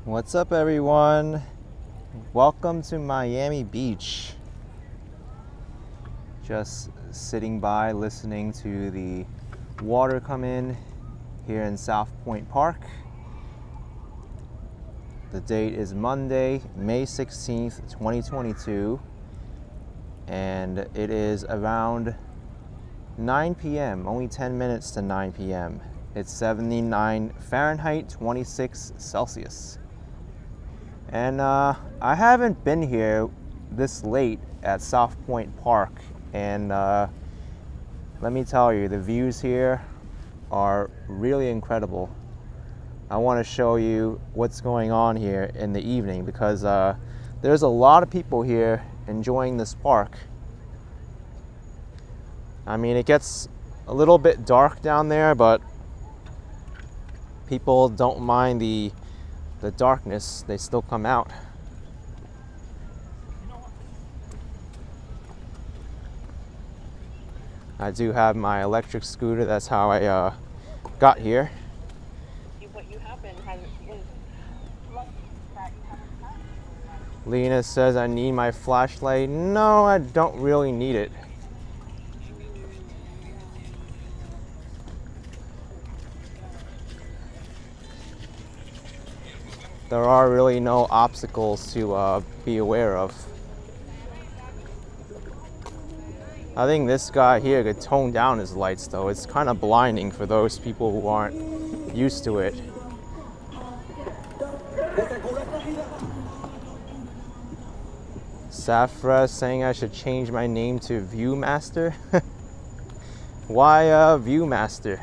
What's up, everyone? Welcome to Miami Beach. Just sitting by listening to the water come in here in South Pointe Park. The date is Monday, May 16th, 2022, and it is around 9 p.m., only 10 minutes to 9 p.m. It's 79 Fahrenheit, 26 Celsius. And I haven't been here this late at South Pointe Park, and let me tell you, the views here are really incredible. I want to show you what's going on here in the evening because there's a lot of people here enjoying this park. I mean, it gets a little bit dark down there, but people don't mind the darkness. They still come out. I do have my electric scooter. That's how I got here. Lena says I need my flashlight. No, I don't really need it. There are really no obstacles to be aware of. I think this guy here could tone down his lights though. It's kind of blinding for those people who aren't used to it. Safra saying I should change my name to Viewmaster. Why Viewmaster?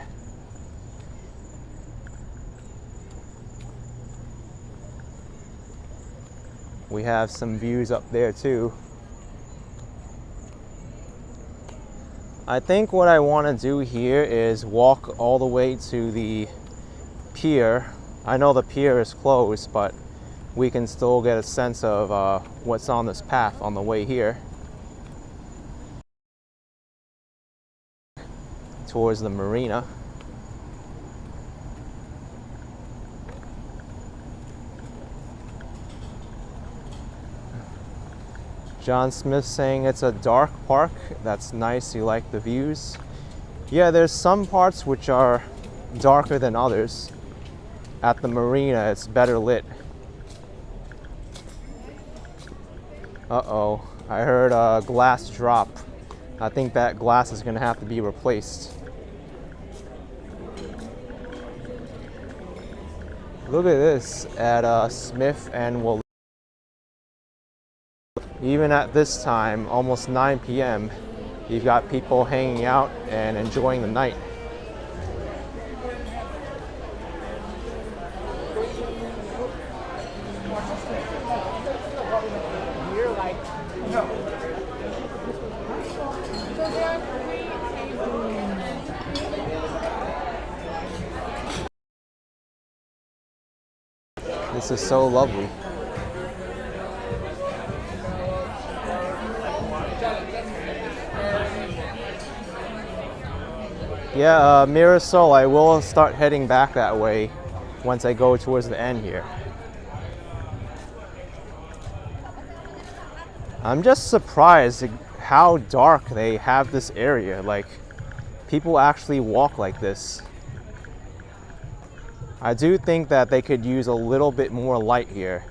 We have some views up there too. I think what I want to do here is walk all the way to the pier. I know the pier is closed, but we can still get a sense of what's on this path on the way here towards the marina. John Smith saying it's a dark park. That's nice, you like the views. Yeah, there's some parts which are darker than others. At the marina, it's better lit. Uh-oh, I heard a glass drop. I think that glass is gonna have to be replaced. Look at this at Smith and Will. Even at this time, almost 9 p.m., you've got people hanging out and enjoying the night. This is so lovely. Yeah, Mirasol, I will start heading back that way once I go towards the end here. I'm just surprised at how dark they have this area. Like, people actually walk like this. I do think that they could use a little bit more light here.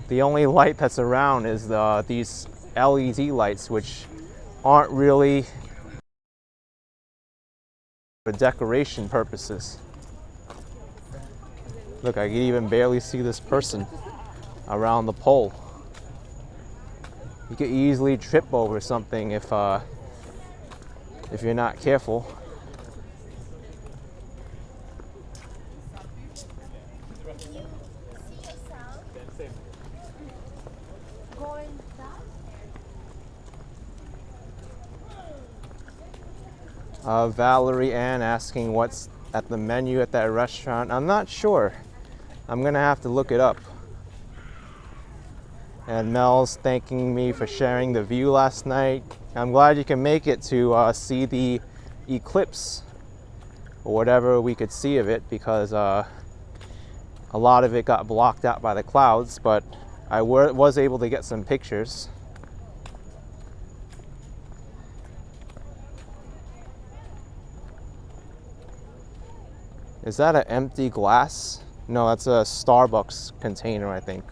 The only light that's around is these LED lights, which aren't really for decoration purposes. Look, I can even barely see this person around the pole. You could easily trip over something if you're not careful. Valerie Ann asking what's at the menu at that restaurant. I'm not sure. I'm gonna have to look it up. And Mel's thanking me for sharing the view last night. I'm glad you can make it to see the eclipse or whatever we could see of it, because a lot of it got blocked out by the clouds, but I was able to get some pictures. Is that an empty glass? No, that's a Starbucks container, I think.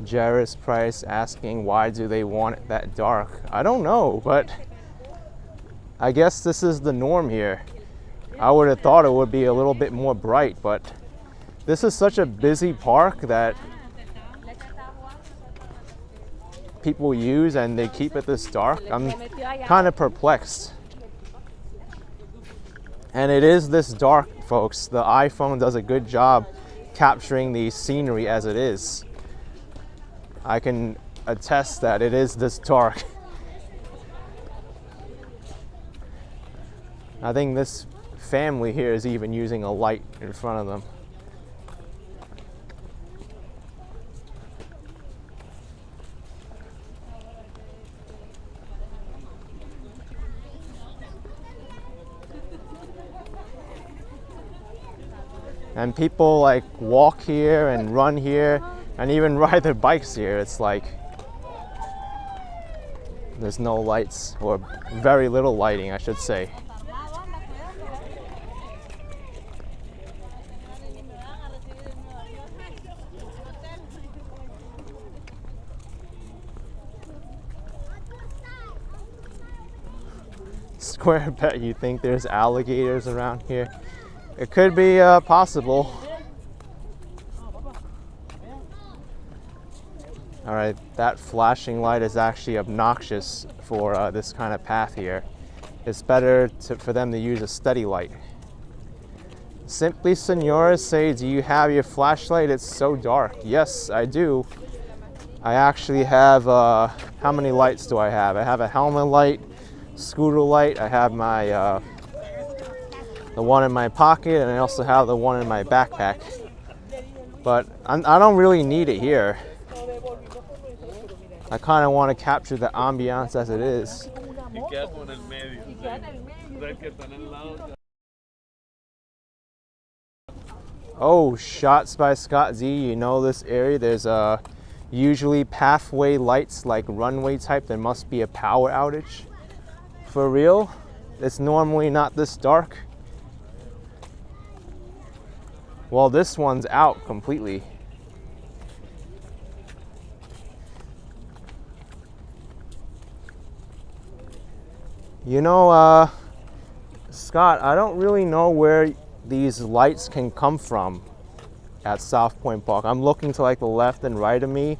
Jairus Price asking, why do they want it that dark? I don't know, but I guess this is the norm here. I would have thought it would be a little bit more bright, but this is such a busy park that people use and they keep it this dark. I'm kind of perplexed. And it is this dark, folks. The iPhone does a good job capturing the scenery as it is. I can attest that it is this dark. I think this family here is even using a light in front of them. And people like walk here and run here and even ride their bikes here. It's like there's no lights, or very little lighting, I should say. Square bet you think there's alligators around here? It could be possible. All right, that flashing light is actually obnoxious for this kind of path here. It's better for them to use a steady light. Simply Senora say, do you have your flashlight? It's so dark. Yes, I do. I actually have, how many lights do I have? I have a helmet light, scooter light. I have my the one in my pocket, and I also have the one in my backpack. But I don't really need it here. I kind of want to capture the ambiance as it is. Oh, shots by Scott Z. You know this area, there's usually pathway lights, like runway type. There must be a power outage. For real? It's normally not this dark. Well, this one's out completely. You know, Scott, I don't really know where these lights can come from at South Pointe Park. I'm looking to like the left and right of me.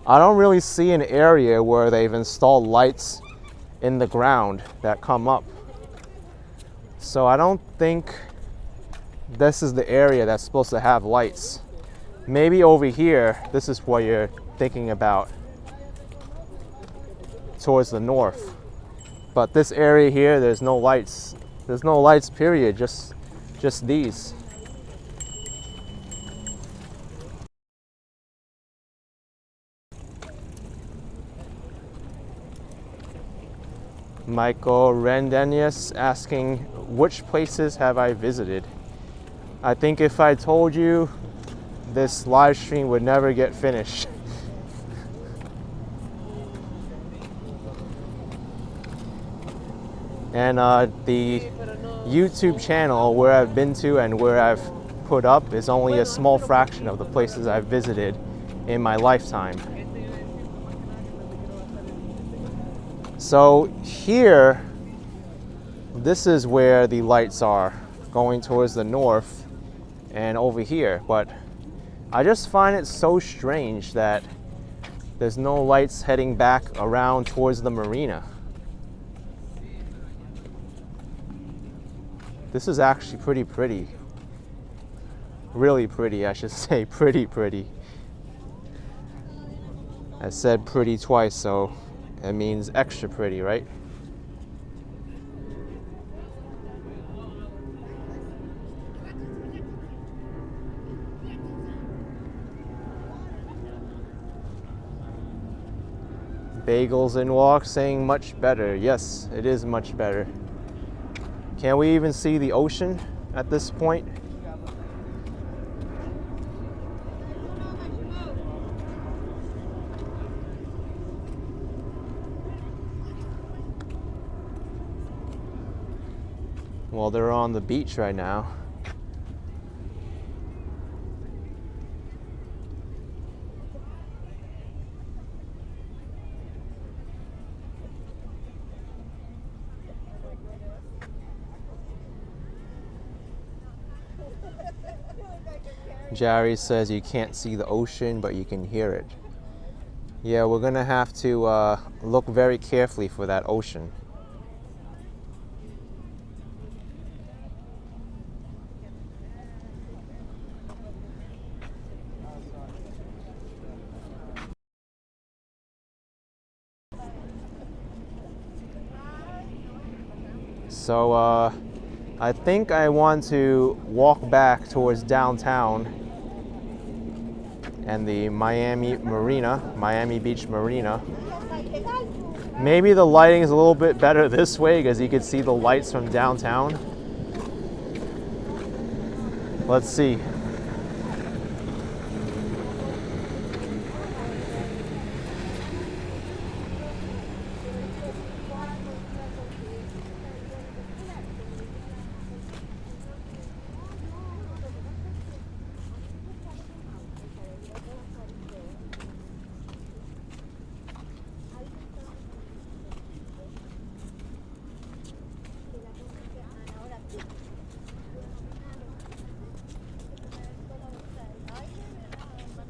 I don't really see an area where they've installed lights in the ground that come up. So I don't think this is the area that's supposed to have lights. Maybe over here, this is what you're thinking about, towards the north. But this area here, there's no lights. There's no lights, period, just these. Michael Rendenius asking, which places have I visited? I think if I told you, this live stream would never get finished. And the YouTube channel where I've been to and where I've put up is only a small fraction of the places I've visited in my lifetime. So here, this is where the lights are, going towards the north and over here. But I just find it so strange that there's no lights heading back around towards the marina. This is actually pretty pretty. Really pretty, I should say. Pretty. I said pretty twice, so it means extra pretty, right? Bagels and Walk saying much better. Yes, it is much better. Can we even see the ocean at this point? Well, they're on the beach right now. Jerry says you can't see the ocean, but you can hear it. Yeah, we're gonna have to look very carefully for that ocean. So I think I want to walk back towards downtown and the Miami Beach Marina. Maybe the lighting is a little bit better this way because you can see the lights from downtown. Let's see.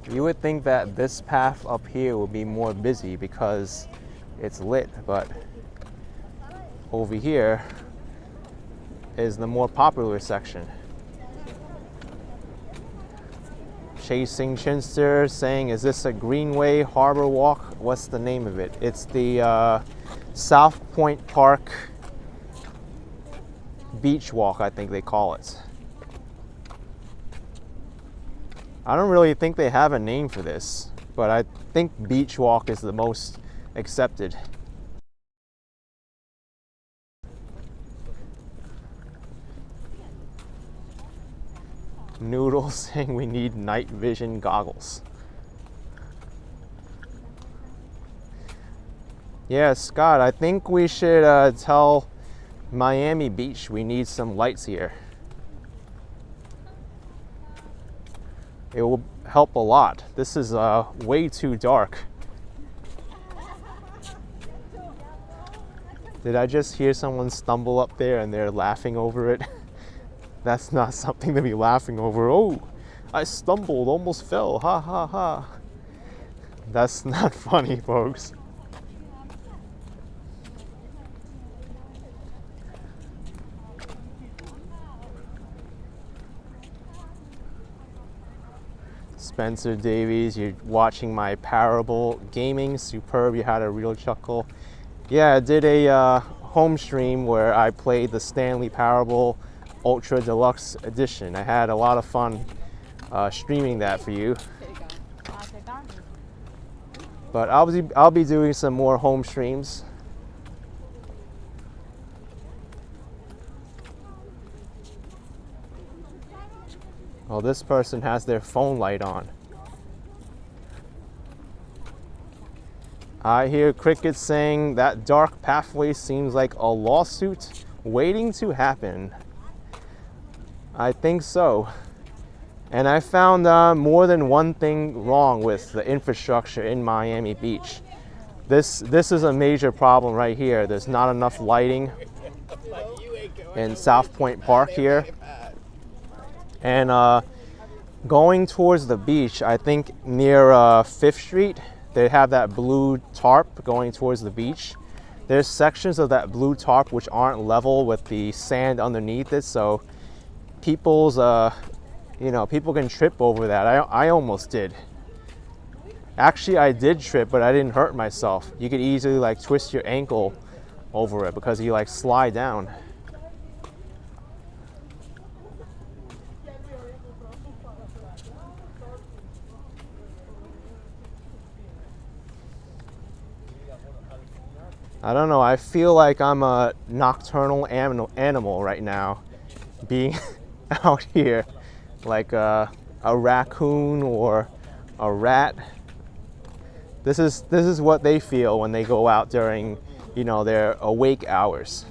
You would think that this path up here would be more busy because it's lit, but over here is the more popular section. Chasing Chinster saying, is this a Greenway Harbor Walk? What's the name of it? It's the South Pointe Park Beach Walk, I think they call it. I don't really think they have a name for this, but I think Beach Walk is the most accepted. Noodle saying we need night vision goggles. Yeah, Scott, I think we should tell Miami Beach we need some lights here. It will help a lot. This is way too dark. Did I just hear someone stumble up there and they're laughing over it? That's not something to be laughing over. Oh, I stumbled, almost fell, ha ha ha. That's not funny, folks. Spencer Davies, you're watching my Parable Gaming. Superb, you had a real chuckle. Yeah, I did a home stream where I played the Stanley Parable Ultra Deluxe Edition. I had a lot of fun streaming that for you. But I'll be doing some more home streams. Well, this person has their phone light on. I hear crickets saying that dark pathway seems like a lawsuit waiting to happen. I think so. And I found more than one thing wrong with the infrastructure in Miami Beach. This is a major problem right here. There's not enough lighting in South Pointe Park here. And going towards the beach, I think near 5th Street, they have that blue tarp going towards the beach. There's sections of that blue tarp which aren't level with the sand underneath it, so people can trip over that. I almost did. Actually, I did trip, but I didn't hurt myself. You could easily like twist your ankle over it because you like slide down. I don't know, I feel like I'm a nocturnal animal right now, being out here, like a raccoon or a rat. This is what they feel when they go out during, you know, their awake hours.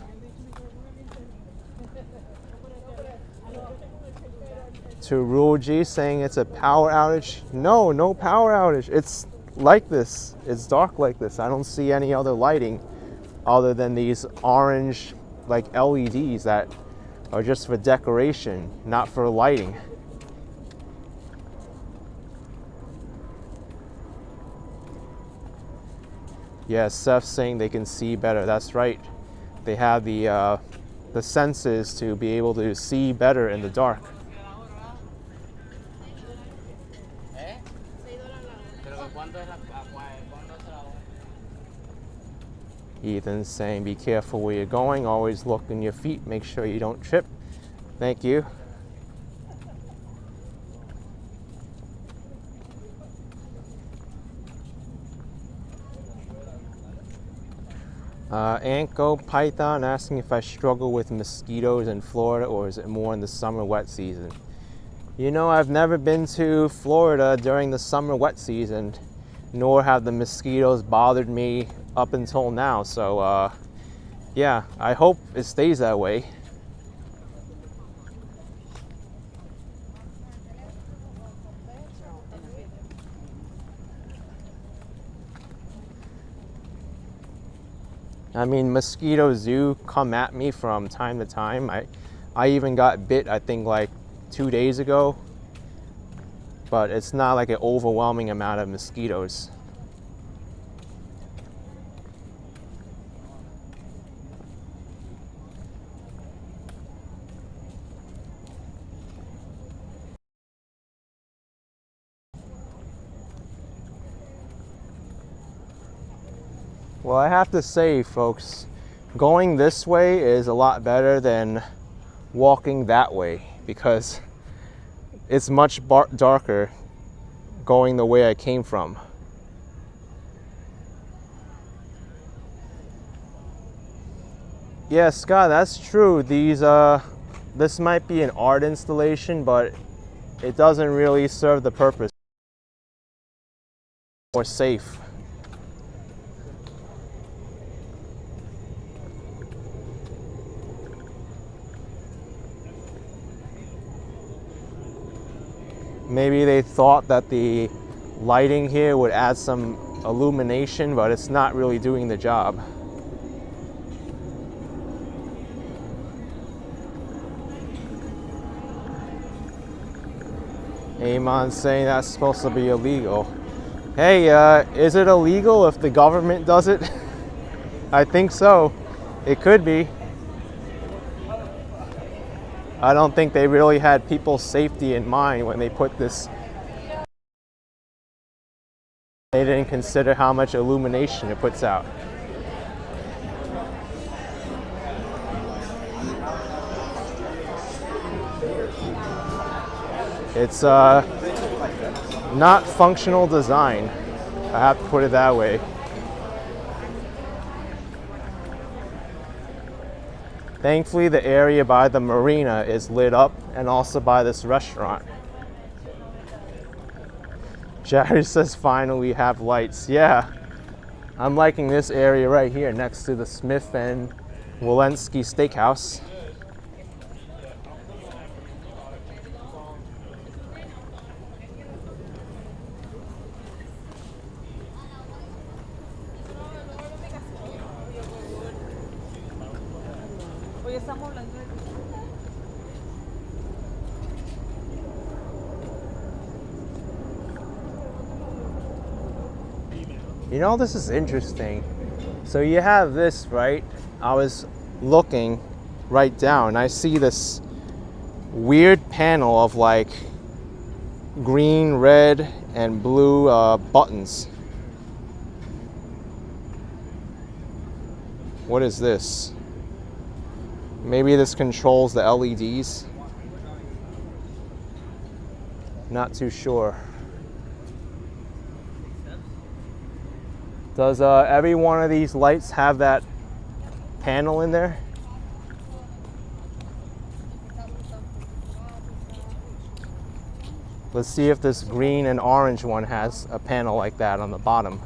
To Ruji saying it's a power outage. No, no power outage. It's like this. It's dark like this. I don't see any other lighting other than these orange like LEDs that are just for decoration, not for lighting. Yeah, Seth's saying they can see better. That's right. They have the senses to be able to see better in the dark. Ethan's saying be careful where you're going, always look in your feet, make sure you don't trip. Thank you. Anko Python asking if I struggle with mosquitoes in Florida or is it more in the summer wet season? You know, I've never been to Florida during the summer wet season, nor have the mosquitoes bothered me up until now. So yeah, I hope it stays that way. I mean, mosquitoes do come at me from time to time. I even got bit, I think, like 2 days ago, but it's not like an overwhelming amount of mosquitoes. Well, I have to say, folks, going this way is a lot better than walking that way because it's much darker going the way I came from. Yeah, Scott, that's true. This might be an art installation, but it doesn't really serve the purpose. More safe. Maybe they thought that the lighting here would add some illumination, but it's not really doing the job. Amon saying that's supposed to be illegal. Hey, is it illegal if the government does it? I think so. It could be. I don't think they really had people's safety in mind when they put this. They didn't consider how much illumination it puts out. It's not functional design. I have to put it that way. Thankfully, the area by the marina is lit up and also by this restaurant. Jared says, finally we have lights. Yeah, I'm liking this area right here next to the Smith and Walensky Steakhouse. You know, this is interesting. So you have this, right? I was looking right down. I see this weird panel of like green, red, and blue buttons. What is this? Maybe this controls the LEDs. Not too sure. Does every one of these lights have that panel in there? Let's see if this green and orange one has a panel like that on the bottom.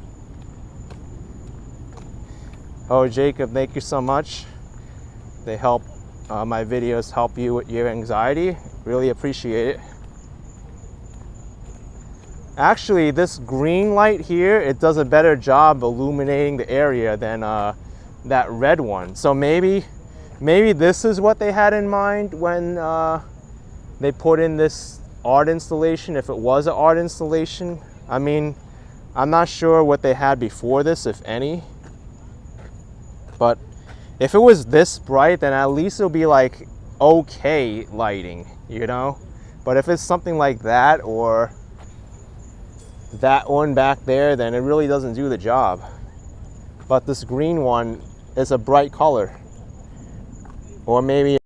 Oh, Jacob, thank you so much. They help, my videos help you with your anxiety. Really appreciate it. Actually, this green light here, it does a better job illuminating the area than that red one. So maybe this is what they had in mind when they put in this art installation, if it was an art installation. I mean, I'm not sure what they had before this, if any. But if it was this bright, then at least it'll be like okay lighting, you know? But if it's something like that or that one back there, then it really doesn't do the job. But this green one is a bright color. Or maybe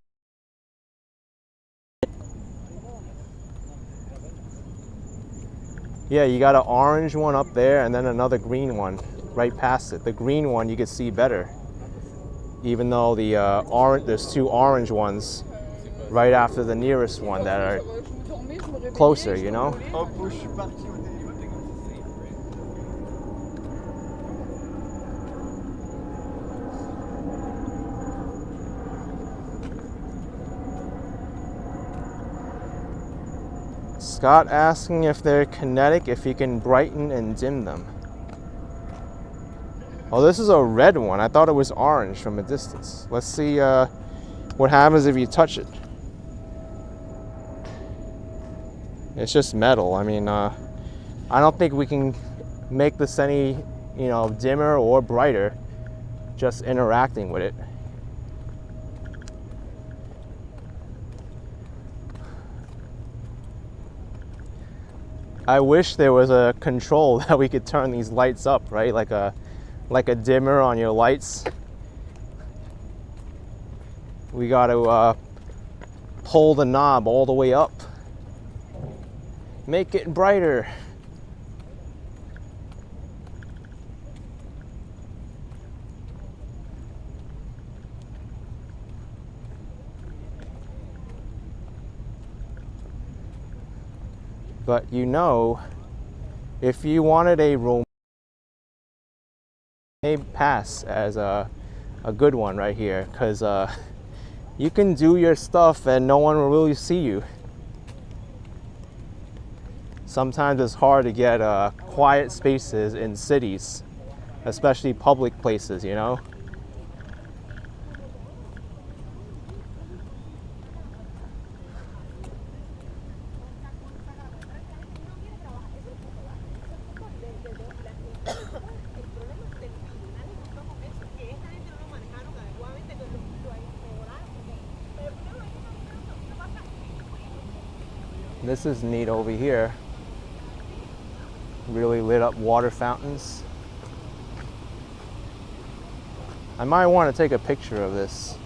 yeah, you got an orange one up there and then another green one right past it. The green one you can see better, even though the there's two orange ones right after the nearest one that are closer, you know? Scott asking if they're kinetic, if you can brighten and dim them. Oh, this is a red one. I thought it was orange from a distance. Let's see what happens if you touch it. It's just metal. I mean, I don't think we can make this any, you know, dimmer or brighter just interacting with it. I wish there was a control that we could turn these lights up, right? Like a dimmer on your lights. We got to pull the knob all the way up. Make it brighter. But you know, if you wanted a room, may pass as a good one right here, because you can do your stuff and no one will really see you. Sometimes it's hard to get quiet spaces in cities, especially public places, you know? This is neat over here. Really lit up water fountains. I might want to take a picture of this.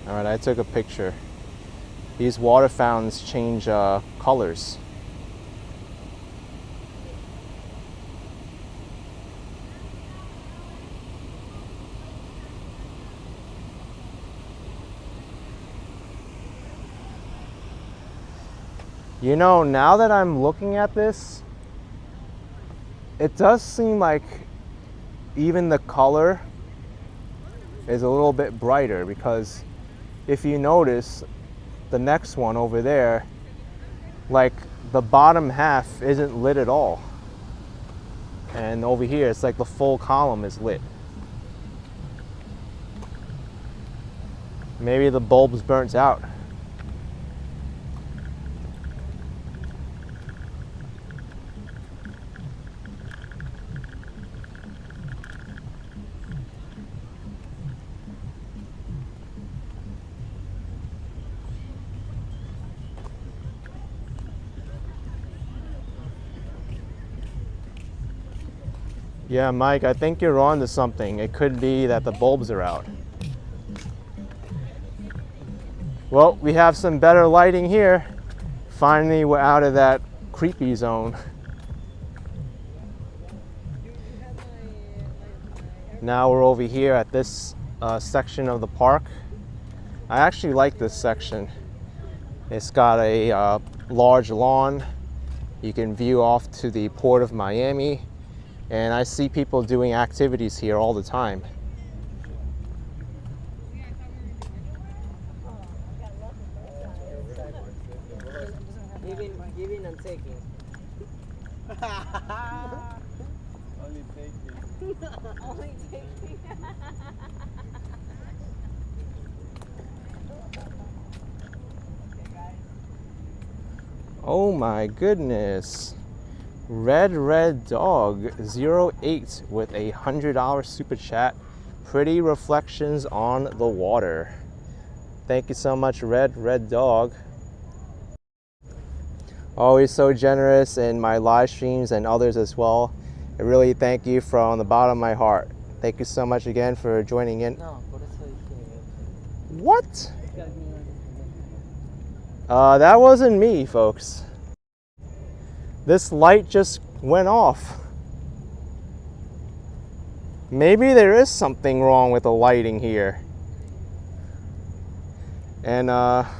All right, I took a picture. These water fountains change colors. You know, now that I'm looking at this, it does seem like even the color is a little bit brighter, because if you notice, the next one over there, like the bottom half isn't lit at all. And over here, it's like the full column is lit. Maybe the bulb's burnt out. Yeah, Mike, I think you're on to something. It could be that the bulbs are out. Well, we have some better lighting here. Finally, we're out of that creepy zone. Now we're over here at this section of the park. I actually like this section. It's got a large lawn. You can view off to the Port of Miami. And I see people doing activities here all the time. Giving and taking. Only taking. Only taking. Oh my goodness. Red Dog 08 with a $100 super chat. Pretty reflections on the water. Thank you so much, Red Dog. Always so generous in my live streams and others as well. I really thank you from the bottom of my heart. Thank you so much again for joining in. What? That wasn't me, folks. This light just went off. Maybe there is something wrong with the lighting here. And uh-oh.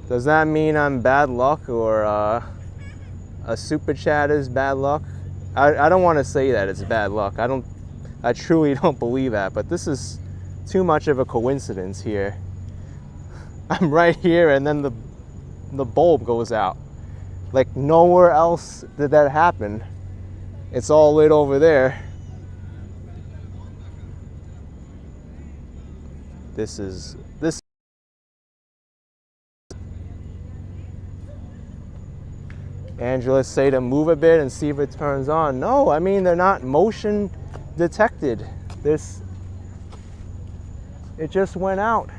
Does that mean I'm bad luck, or a super chat is bad luck? I don't want to say that it's bad luck. I truly don't believe that, but this is too much of a coincidence here. I'm right here and then the bulb goes out. Like nowhere else did that happen. It's all lit over there. This Angela say to move a bit and see if it turns on. No, I mean, they're not motion detected. It just went out.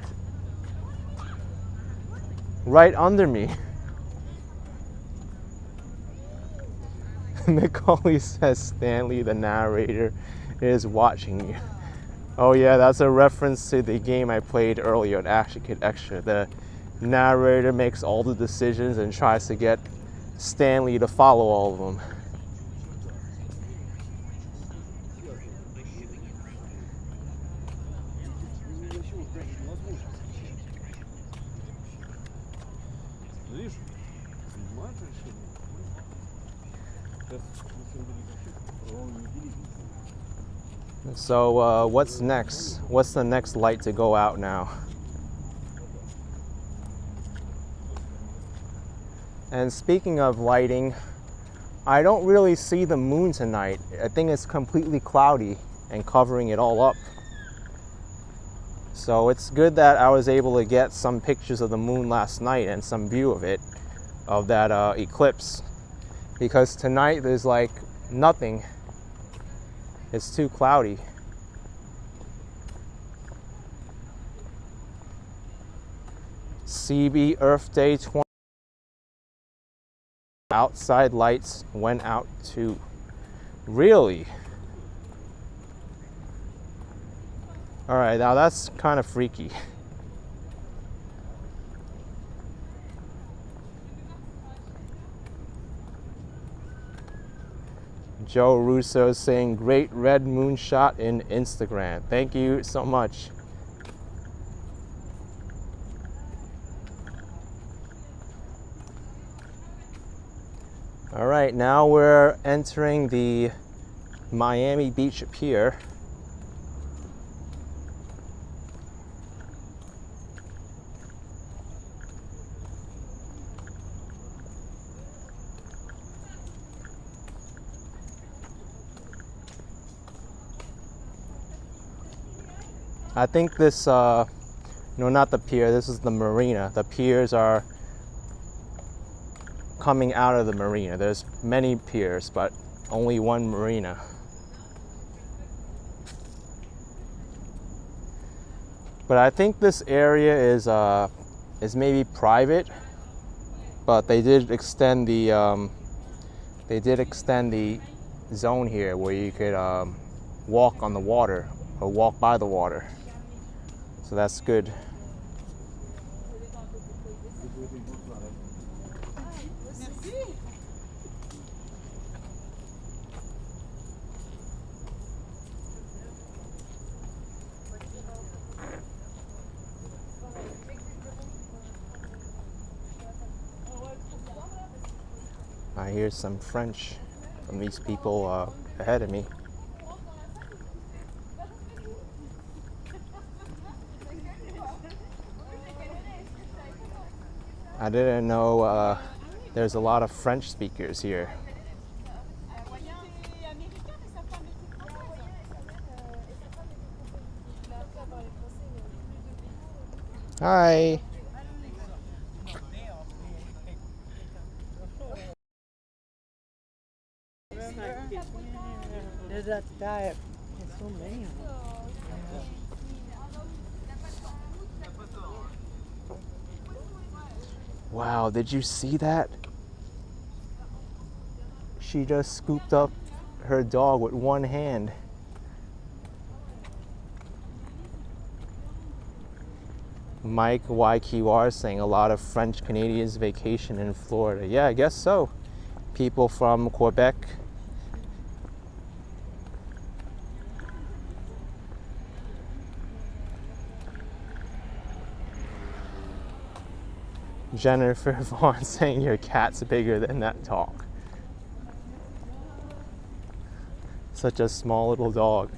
Right under me. Macaulay says Stanley, the narrator, is watching you. Oh yeah, that's a reference to the game I played earlier at Action Kid Extra. The narrator makes all the decisions and tries to get Stanley to follow all of them. So what's next? What's the next light to go out now? And speaking of lighting, I don't really see the moon tonight. I think it's completely cloudy and covering it all up. So it's good that I was able to get some pictures of the moon last night and some view of it, of that eclipse. Because tonight there's like nothing. It's too cloudy. CB Earth Day 20. Outside lights went out too. Really? All right, now that's kind of freaky. Joe Russo saying great red moon shot in Instagram. Thank you so much. All right, now we're entering the Miami Beach Pier. I think this, no, not the pier, this is the marina. The piers are coming out of the marina. There's many piers, but only one marina. But I think this area is maybe private. but they did extend the zone here where you could walk on the water or walk by the water. So that's good. I hear some French from these people ahead of me. I didn't know there's a lot of French speakers here. Hi. There's that guy. There's so many of them. Wow, did you see that? She just scooped up her dog with one hand. Mike YQR saying a lot of French Canadians vacation in Florida. Yeah, I guess so. People from Quebec. Jennifer Vaughn saying your cat's bigger than that dog. Such a small little dog.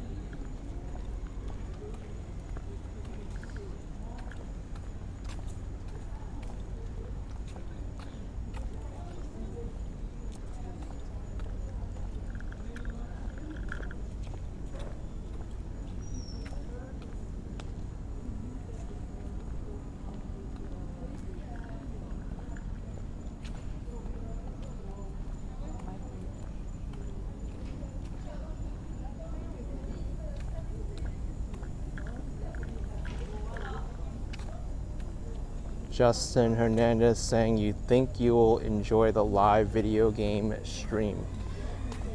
Justin Hernandez saying you think you will enjoy the live video game stream.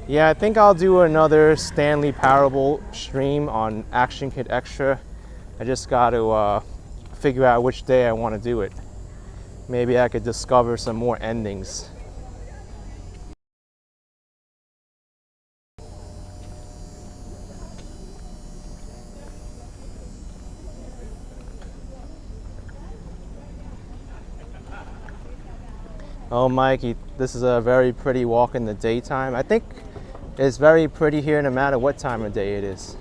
Yeah, I think I'll do another Stanley Parable stream on Action Kid Extra. I just got to figure out which day I want to do it. Maybe I could discover some more endings. Oh, Mikey, this is a very pretty walk in the daytime. I think it's very pretty here no matter what time of day it is.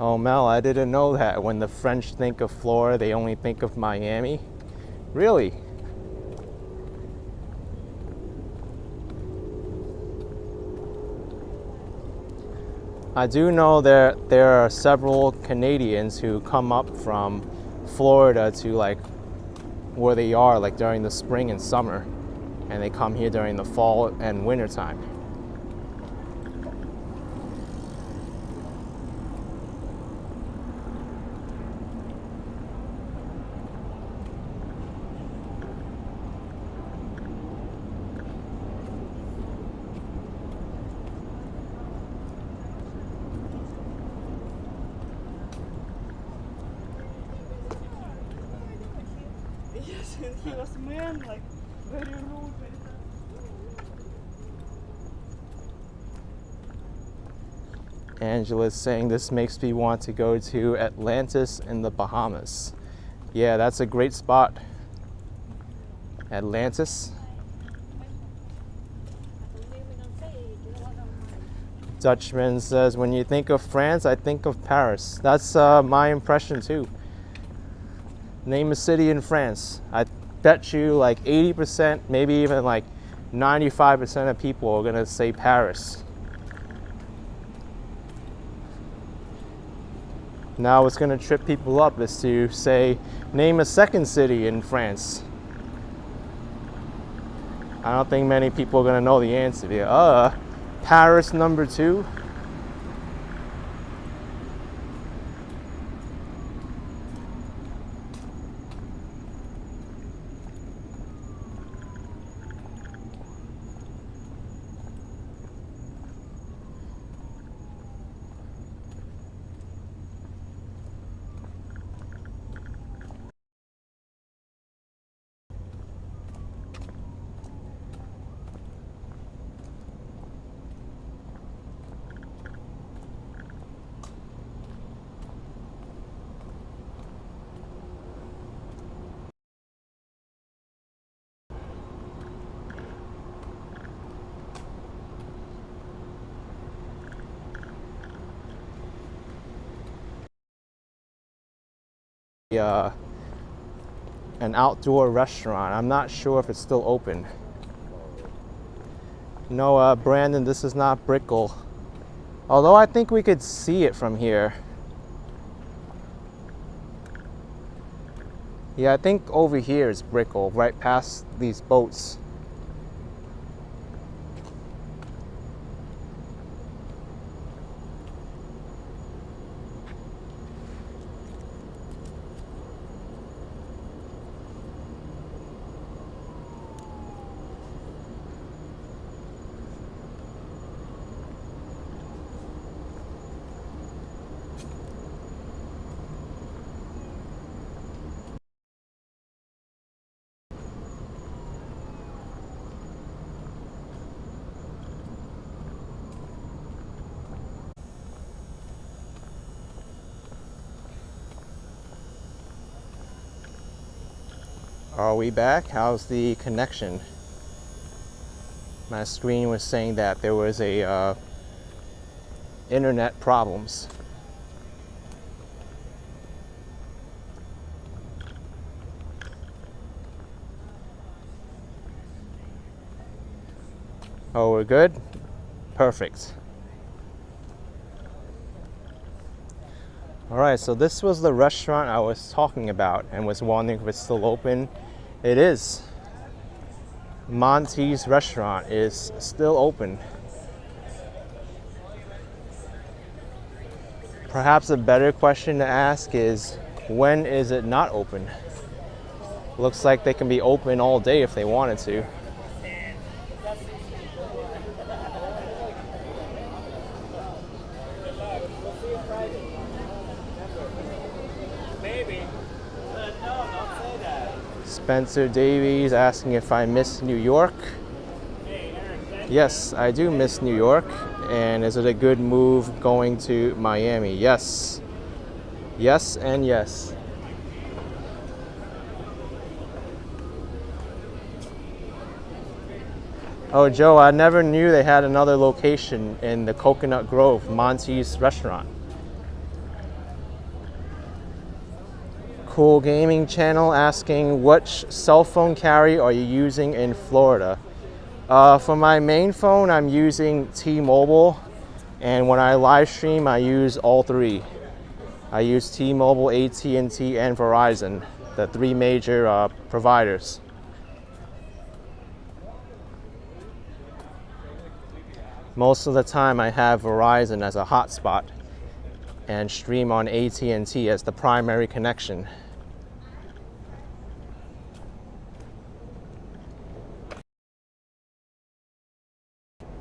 Oh, Mel, I didn't know that. When the French think of Florida, they only think of Miami. Really? I do know there are several Canadians who come up from Florida to like where they are like during the spring and summer, and they come here during the fall and winter time. He was man, like very rude. Angela's saying this makes me want to go to Atlantis in the Bahamas. Yeah, that's a great spot. Atlantis. Dutchman says, when you think of France, I think of Paris. That's my impression too. Name a city in France. I bet you like 80%, maybe even like 95% of people are gonna say Paris. Now what's gonna trip people up is to say, name a second city in France. I don't think many people are gonna know the answer there. Paris #2. An outdoor restaurant. I'm not sure if it's still open. No, Brandon, this is not Brickell. Although I think we could see it from here. Yeah, I think over here is Brickell, right past these boats. Are we back? How's the connection? My screen was saying that there was a internet problems. Oh, we're good? Perfect. All right, so this was the restaurant I was talking about and was wondering if it's still open. It is. Monty's restaurant is still open. Perhaps a better question to ask is, when is it not open? Looks like they can be open all day if they wanted to. Spencer Davies asking if I miss New York. Yes, I do miss New York. And is it a good move going to Miami? Yes. Yes and yes. Oh, Joe, I never knew they had another location in the Coconut Grove, Monty's restaurant. Cool Gaming Channel asking, which cell phone carrier are you using in Florida? For my main phone, I'm using T-Mobile, and when I live stream, I use all three. I use T-Mobile, AT&T, and Verizon, the three major providers. Most of the time, I have Verizon as a hotspot and stream on AT&T as the primary connection.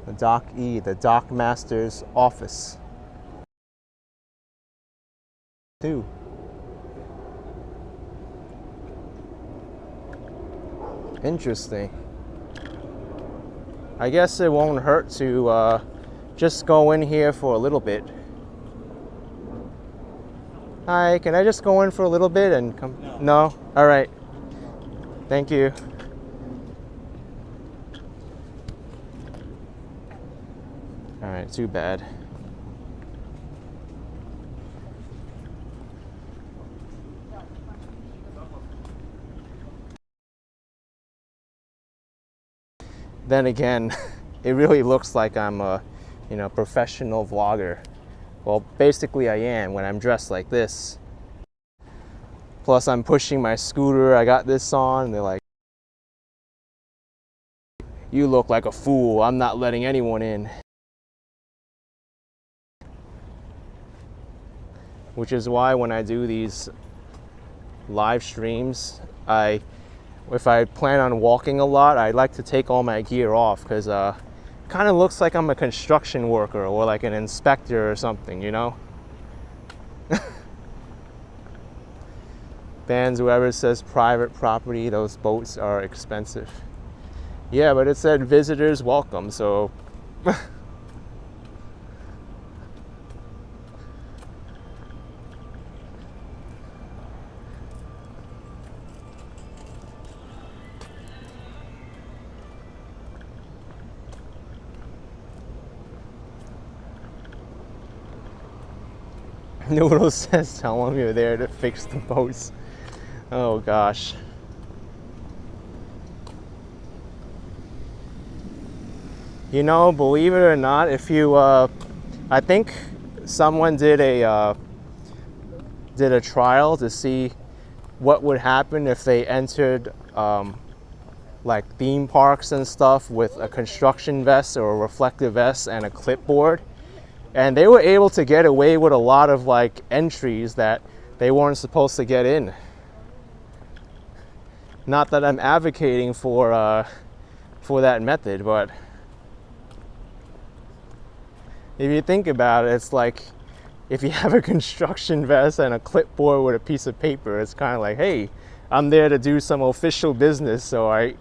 The Dock E, the Dock Master's office. 2. Interesting. I guess it won't hurt to just go in here for a little bit. Hi, can I just go in for a little bit and come? No? All right. Thank you. All right, too bad. Then again, it really looks like I'm a, professional vlogger. Well, basically I am when I'm dressed like this. Plus I'm pushing my scooter, I got this on, and they're like, you look like a fool. I'm not letting anyone in. Which is why when I do these live streams, if I plan on walking a lot, I like to take all my gear off, because kind of looks like I'm a construction worker or like an inspector or something, you know? Bans whoever says private property, those boats are expensive. Yeah, but it said visitors welcome, so Noodle says tell them you're there to fix the boats. Oh gosh. You know, believe it or not, if you, I think someone did a trial to see what would happen if they entered like theme parks and stuff with a construction vest or a reflective vest and a clipboard. And they were able to get away with a lot of like entries that they weren't supposed to get in. Not that I'm advocating for that method, but if you think about it, it's like if you have a construction vest and a clipboard with a piece of paper, it's kind of like, hey, I'm there to do some official business, so I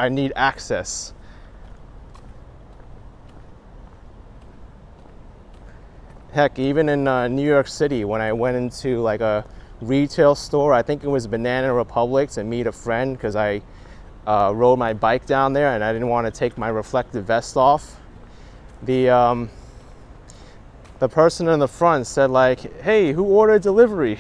need access. Heck, even in New York City, when I went into like a retail store, I think it was Banana Republic, to meet a friend, because I rode my bike down there and I didn't want to take my reflective vest off. The person in the front said like, hey, who ordered delivery?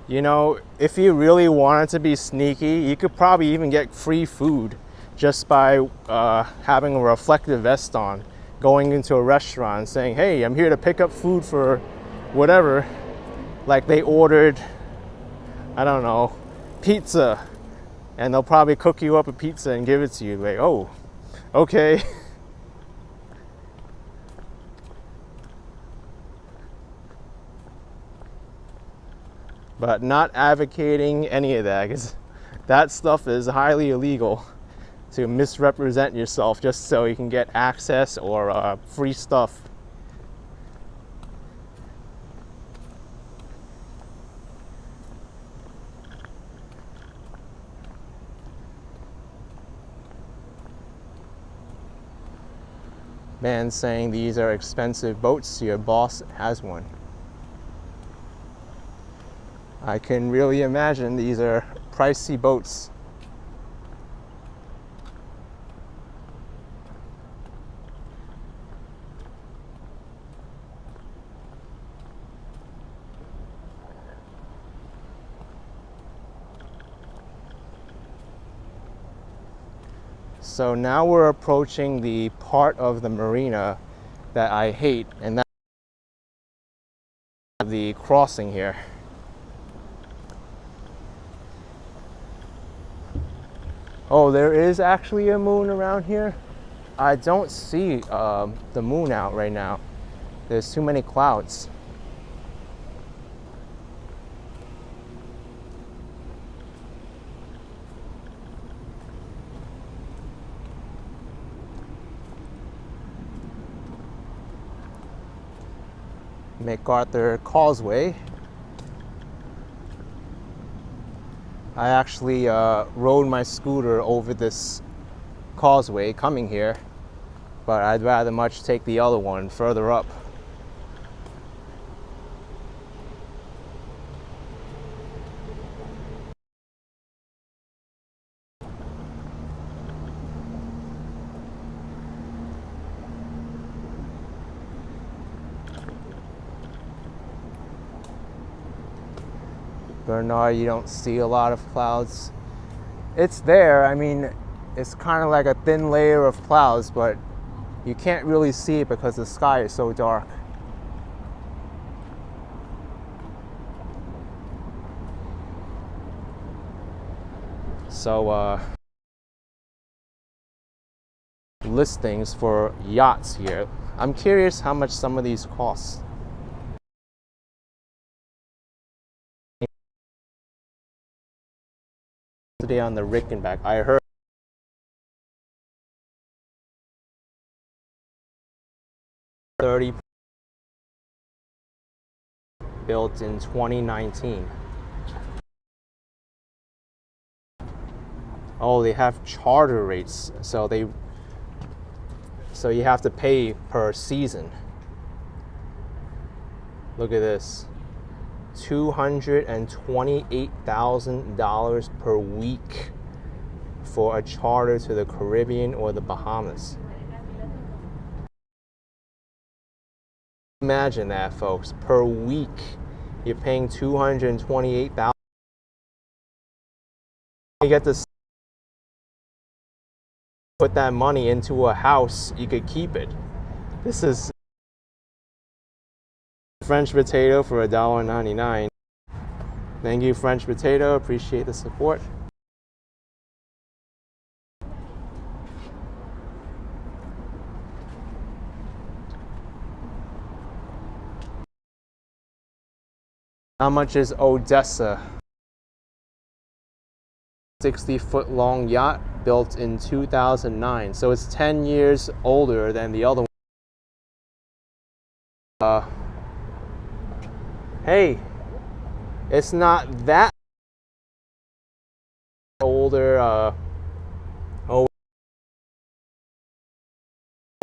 You know, if you really wanted to be sneaky, you could probably even get free food just by having a reflective vest on, going into a restaurant saying, hey, I'm here to pick up food for whatever. Like they ordered, I don't know, pizza, and they'll probably cook you up a pizza and give it to you. Like, oh, okay. But not advocating any of that, because that stuff is highly illegal, to misrepresent yourself just so you can get access or free stuff. Man saying these are expensive boats, your boss has one. I can really imagine these are pricey boats. So now we're approaching the part of the marina that I hate, and that's the crossing here. Oh, there is actually a moon around here. I don't see the moon out right now. There's too many clouds. MacArthur Causeway. I actually rode my scooter over this causeway coming here, but I'd rather much take the other one further up. Bernard, you don't see a lot of clouds. It's there. I mean, it's kind of like a thin layer of clouds, but You can't really see it because the sky is so dark. So listings for yachts here. I'm curious how much some of these cost. Today on the Rickenback, I heard 30 built in 2019. Oh, they have charter rates, so you have to pay per season. Look at this. $228,000 per week for a charter to the Caribbean or the Bahamas. Imagine that, folks. Per week, you're paying $228,000. You get to put that money into a house, you could keep it. This is French potato for $1.99. Thank you, French potato. Appreciate the support. How much is Odessa? 60-foot long yacht built in 2009. So it's 10 years older than the other one. Hey, it's not that older.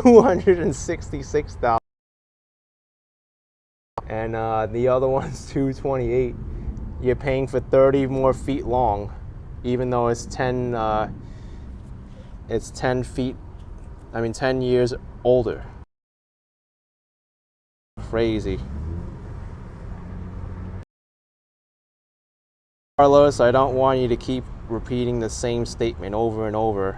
$266,000. And the other one's $228,000. You're paying for 30 more feet long, even though it's 10 feet. I mean, 10 years older. Crazy. Carlos, I don't want you to keep repeating the same statement over and over.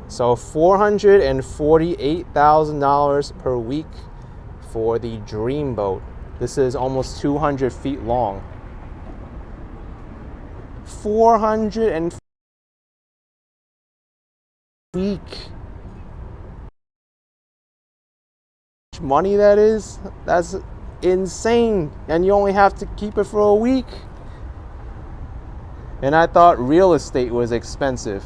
So $448,000 per week for the Dreamboat. This is almost 200 feet long. 400 week. How much money that is? That's insane. And you only have to keep it for a week. And I thought real estate was expensive.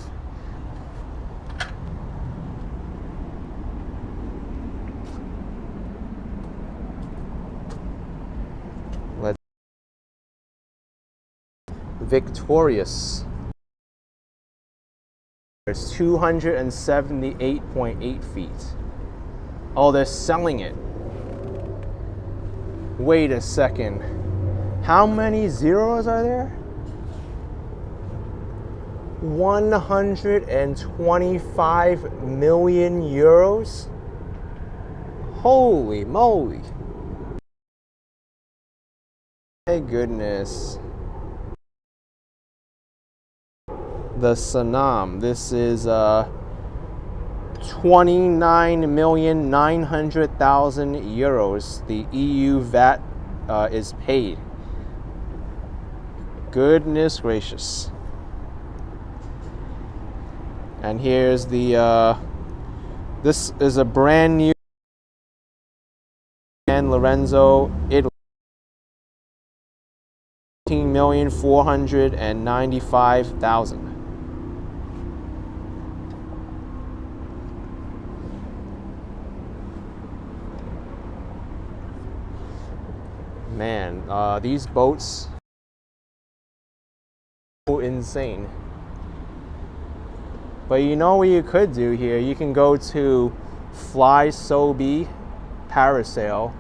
Victorious. It's 278.8 feet. Oh, they're selling it. Wait a second. How many zeros are there? 125 million euros? Holy moly. My goodness. The Sanam. This is 29,900,000 euros. The EU VAT is paid. Goodness gracious. And here's the this is a brand new San Lorenzo, Italy. 18,495,000. Man, these boats are insane. But you know what you could do here? You can go to Fly Sobe Parasail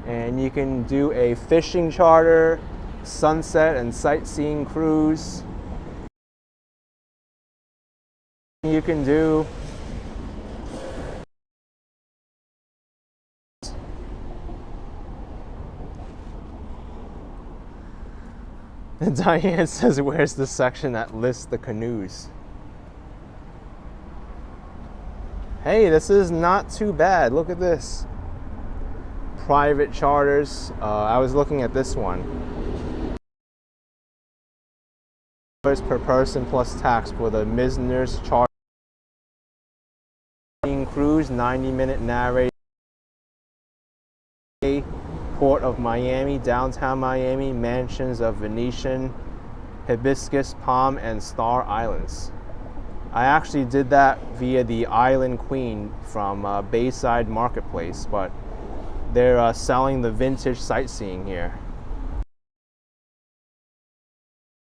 and you can do a fishing charter, sunset and sightseeing cruise. You can do Diane says, where's the section that lists the canoes? Hey, this is not too bad. Look at this. Private charters. I was looking at this one. Per person plus tax for the Misner's charter. Cruise, 90-minute narrated. Port of Miami, downtown Miami, mansions of Venetian, Hibiscus, Palm, and Star Islands. I actually did that via the Island Queen from Bayside Marketplace, but they're selling the vintage sightseeing here.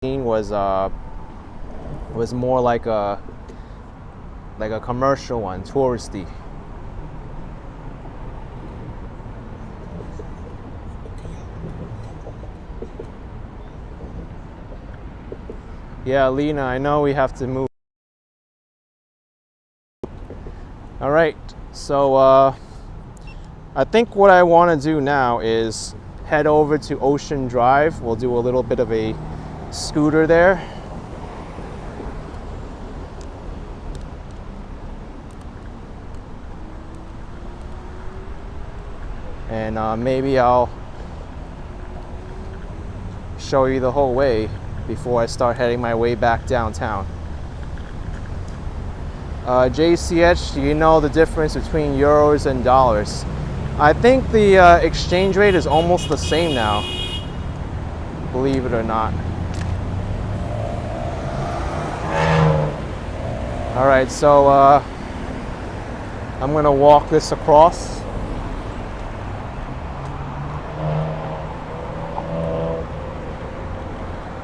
Was more like a commercial one, touristy. Yeah, Lena, I know we have to move. All right, so I think what I want to do now is head over to Ocean Drive. We'll do a little bit of a scooter there. And maybe I'll show you the whole way before I start heading my way back downtown. JCH, do you know the difference between euros and dollars? I think the exchange rate is almost the same now, believe it or not. All right, so I'm gonna walk this across.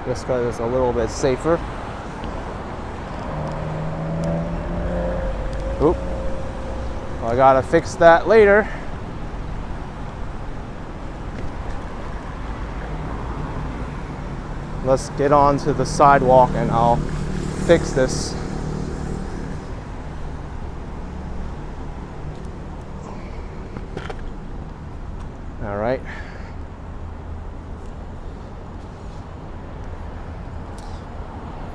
Just because it's a little bit safer. Oop. Well, I gotta fix that later. Let's get on to the sidewalk and I'll fix this. All right.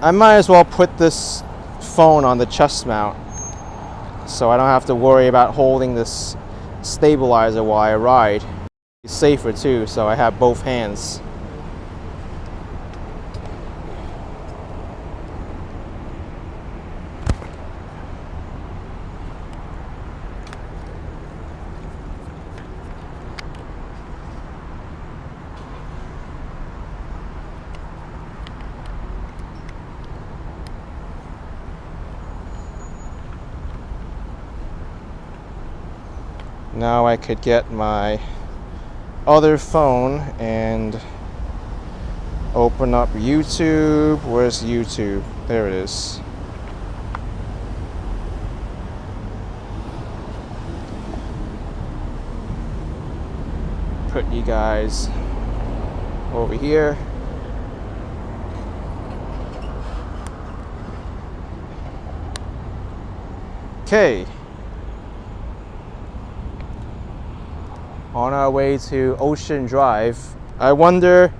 I might as well put this phone on the chest mount so I don't have to worry about holding this stabilizer while I ride. It's safer too, so I have both hands. Now I could get my other phone and open up YouTube. Where's YouTube? There it is. Put you guys over here. Okay. On our way to Ocean Drive. I wonder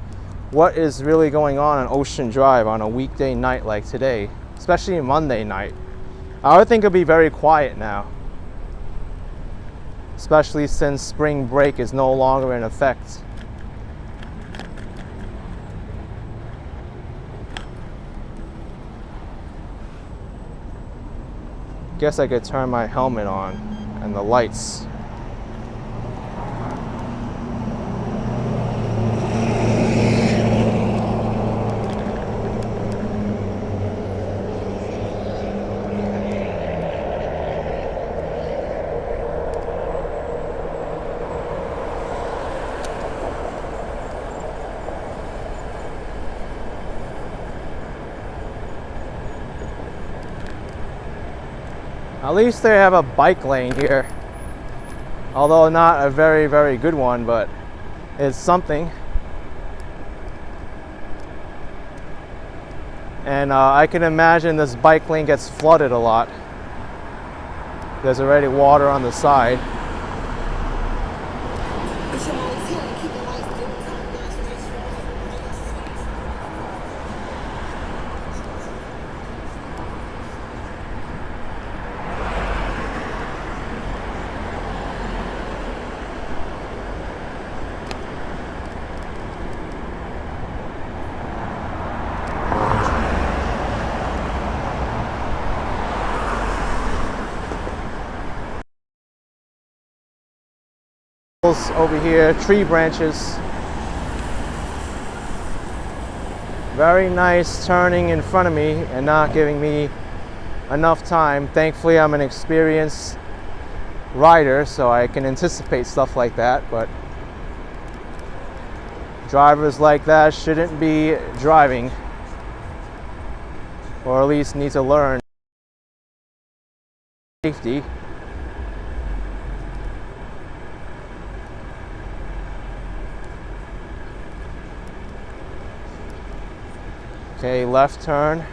what is really going on Ocean Drive on a weekday night like today, especially a Monday night. I would think it'll be very quiet now, especially since spring break is no longer in effect. Guess I could turn my helmet on and the lights. At least they have a bike lane here, although not a very, very good one, but it's something. And I can imagine this bike lane gets flooded a lot. There's already water on the side. over here, tree branches. Very nice turning in front of me and not giving me enough time. Thankfully, I'm an experienced rider, so I can anticipate stuff like that, but drivers like that shouldn't be driving, or at least need to learn safety. Okay, left turn.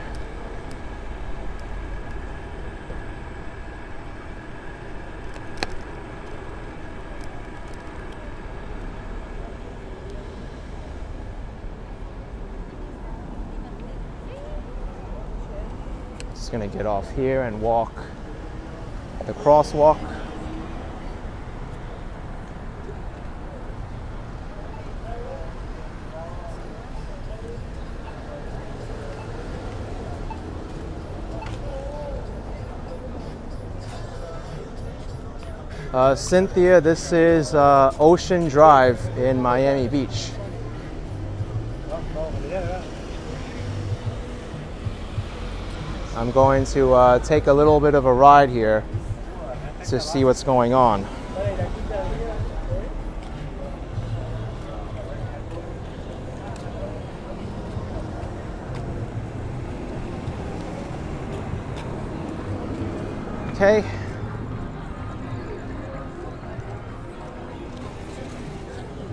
Just gonna get off here and walk the crosswalk. Cynthia, this is Ocean Drive in Miami Beach. I'm going to take a little bit of a ride here to see what's going on. Okay.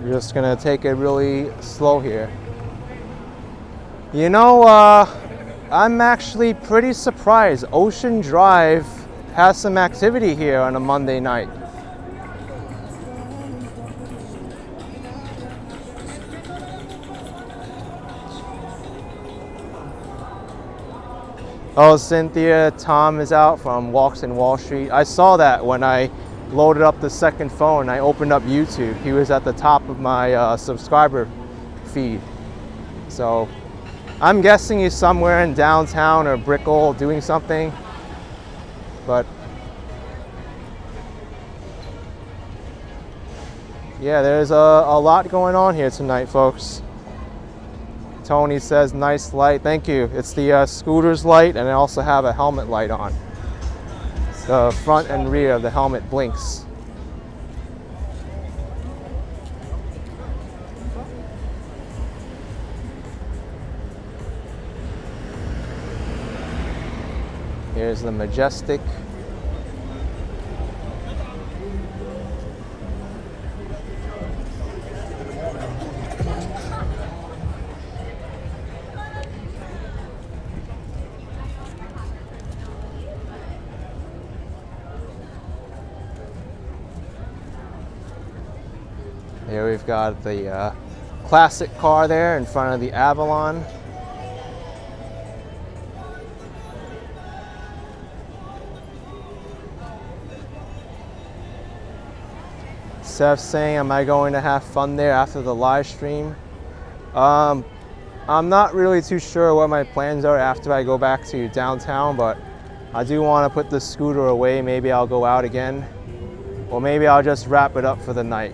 We're just gonna take it really slow here. You know, I'm actually pretty surprised. Ocean Drive has some activity here on a Monday night. Oh, Cynthia, Tom is out from Walks in Wall Street. I saw that when I loaded up the second phone. I opened up YouTube. He was at the top of my subscriber feed. So I'm guessing he's somewhere in downtown or Brickell doing something. But yeah, there's a lot going on here tonight, folks. Tony says, nice light. Thank you. It's the scooter's light, and I also have a helmet light on. The front and rear of the helmet blinks. Here's the Majestic. Here we've got the classic car there in front of the Avalon. Seth saying, am I going to have fun there after the live stream? I'm not really too sure what my plans are after I go back to downtown, but I do want to put the scooter away. Maybe I'll go out again, or maybe I'll just wrap it up for the night.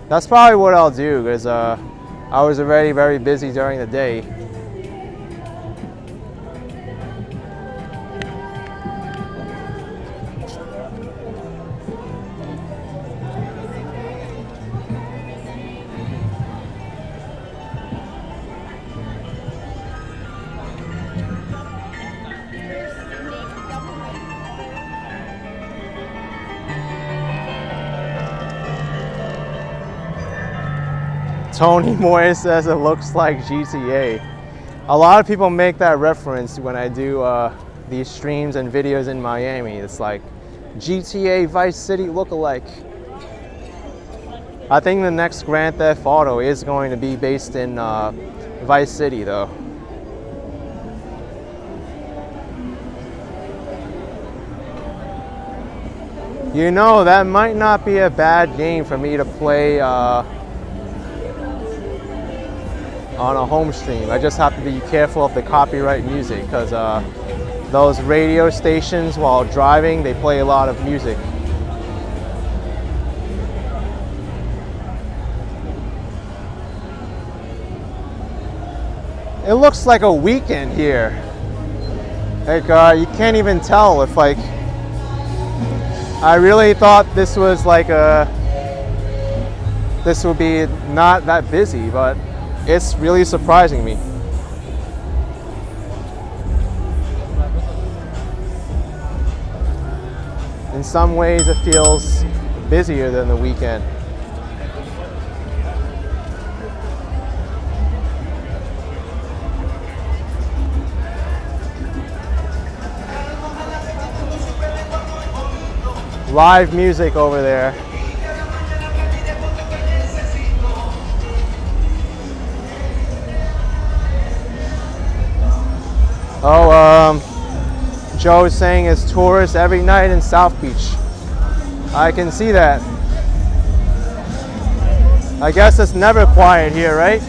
That's probably what I'll do, because I was already very busy during the day. Tony Moore says it looks like GTA. A lot of people make that reference when I do these streams and videos in Miami. It's like GTA Vice City lookalike. I think the next Grand Theft Auto is going to be based in Vice City though. You know, that might not be a bad game for me to play on a home stream. I just have to be careful of the copyright music, because those radio stations while driving, they play a lot of music. It looks like a weekend here. Like you can't even tell if like, I really thought this was like this would be not that busy, but it's really surprising me. In some ways it feels busier than the weekend. Live music over there. Oh, Joe is saying it's tourists every night in South Beach. I can see that. I guess it's never quiet here, right?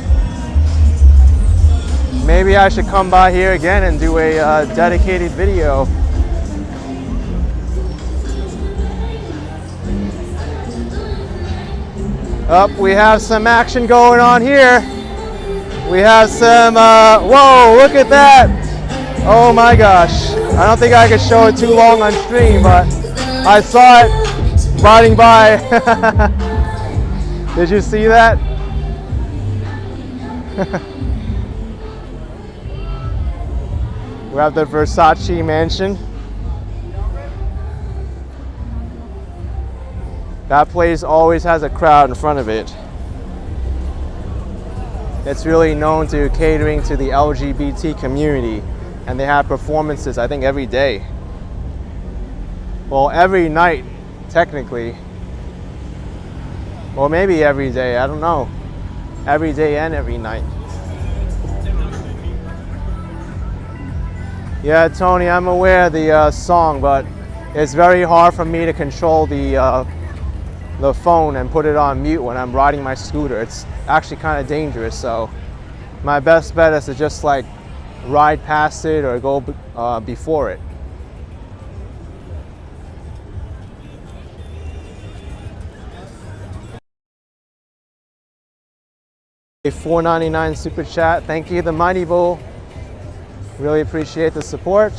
Maybe I should come by here again and do a dedicated video. Up, we have some action going on here. We have some, whoa, look at that. Oh my gosh. I don't think I could show it too long on stream, but I saw it riding by. Did you see that? We have the Versace mansion. That place always has a crowd in front of it. It's really known to catering to the LGBT community, and they have performances, I think, every day. Well, every night, technically. Or maybe every day, I don't know. Every day and every night. Yeah, Tony, I'm aware of the song, but it's very hard for me to control the phone and put it on mute when I'm riding my scooter. It's actually kind of dangerous, so my best bet is to just like ride past it or go before it. A $4.99 super chat. Thank you, the Mighty Bull. Really appreciate the support.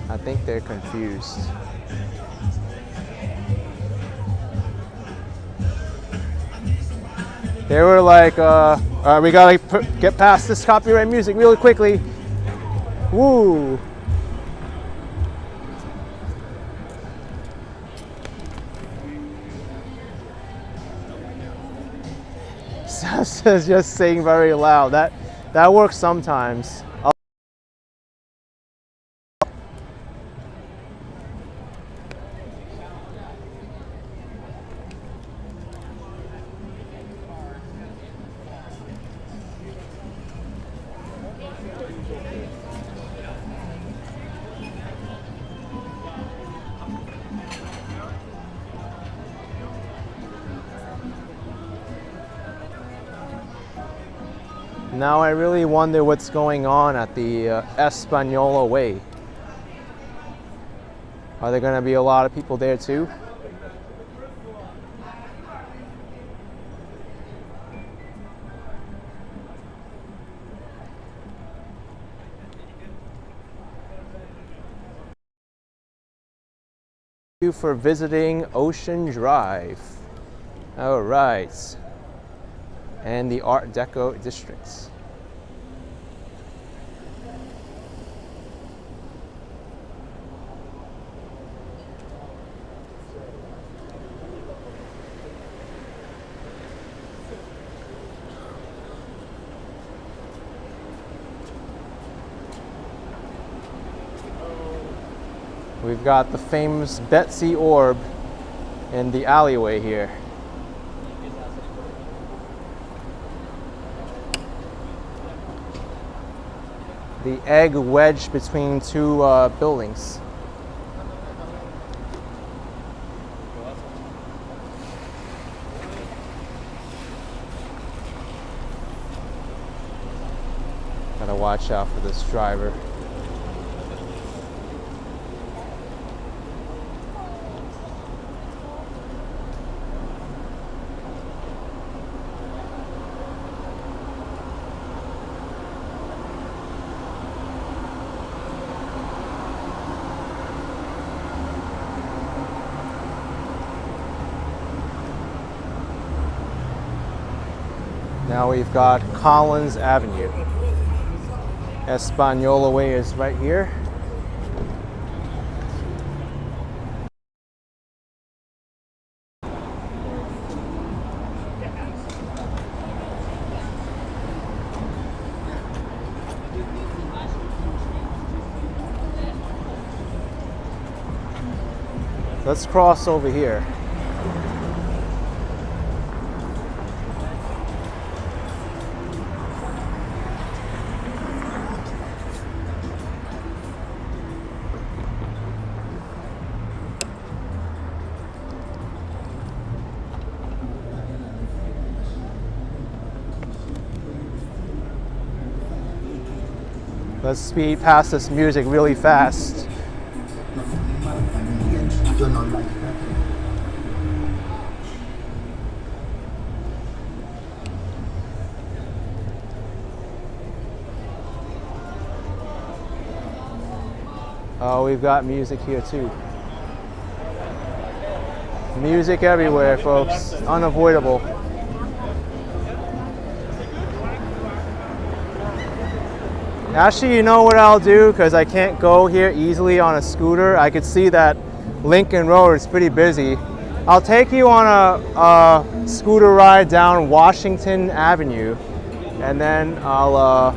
I think they're confused. They were like, all right, we gotta get past this copyright music really quickly. Woo! Says just saying very loud. That works sometimes. Now I really wonder what's going on at the Espanola Way. Are there going to be a lot of people there too? Thank you for visiting Ocean Drive. All right. And the Art Deco districts. We've got the famous Betsy Orb in the alleyway here. The egg wedged between two buildings. Gotta watch out for this driver. Now we've got Collins Avenue. Espanola Way is right here. Let's cross over here. Let's speed past this music really fast. Oh, we've got music here too. Music everywhere, folks. Unavoidable. Actually, you know what I'll do, because I can't go here easily on a scooter. I could see that Lincoln Road is pretty busy. I'll take you on a scooter ride down Washington Avenue, and then all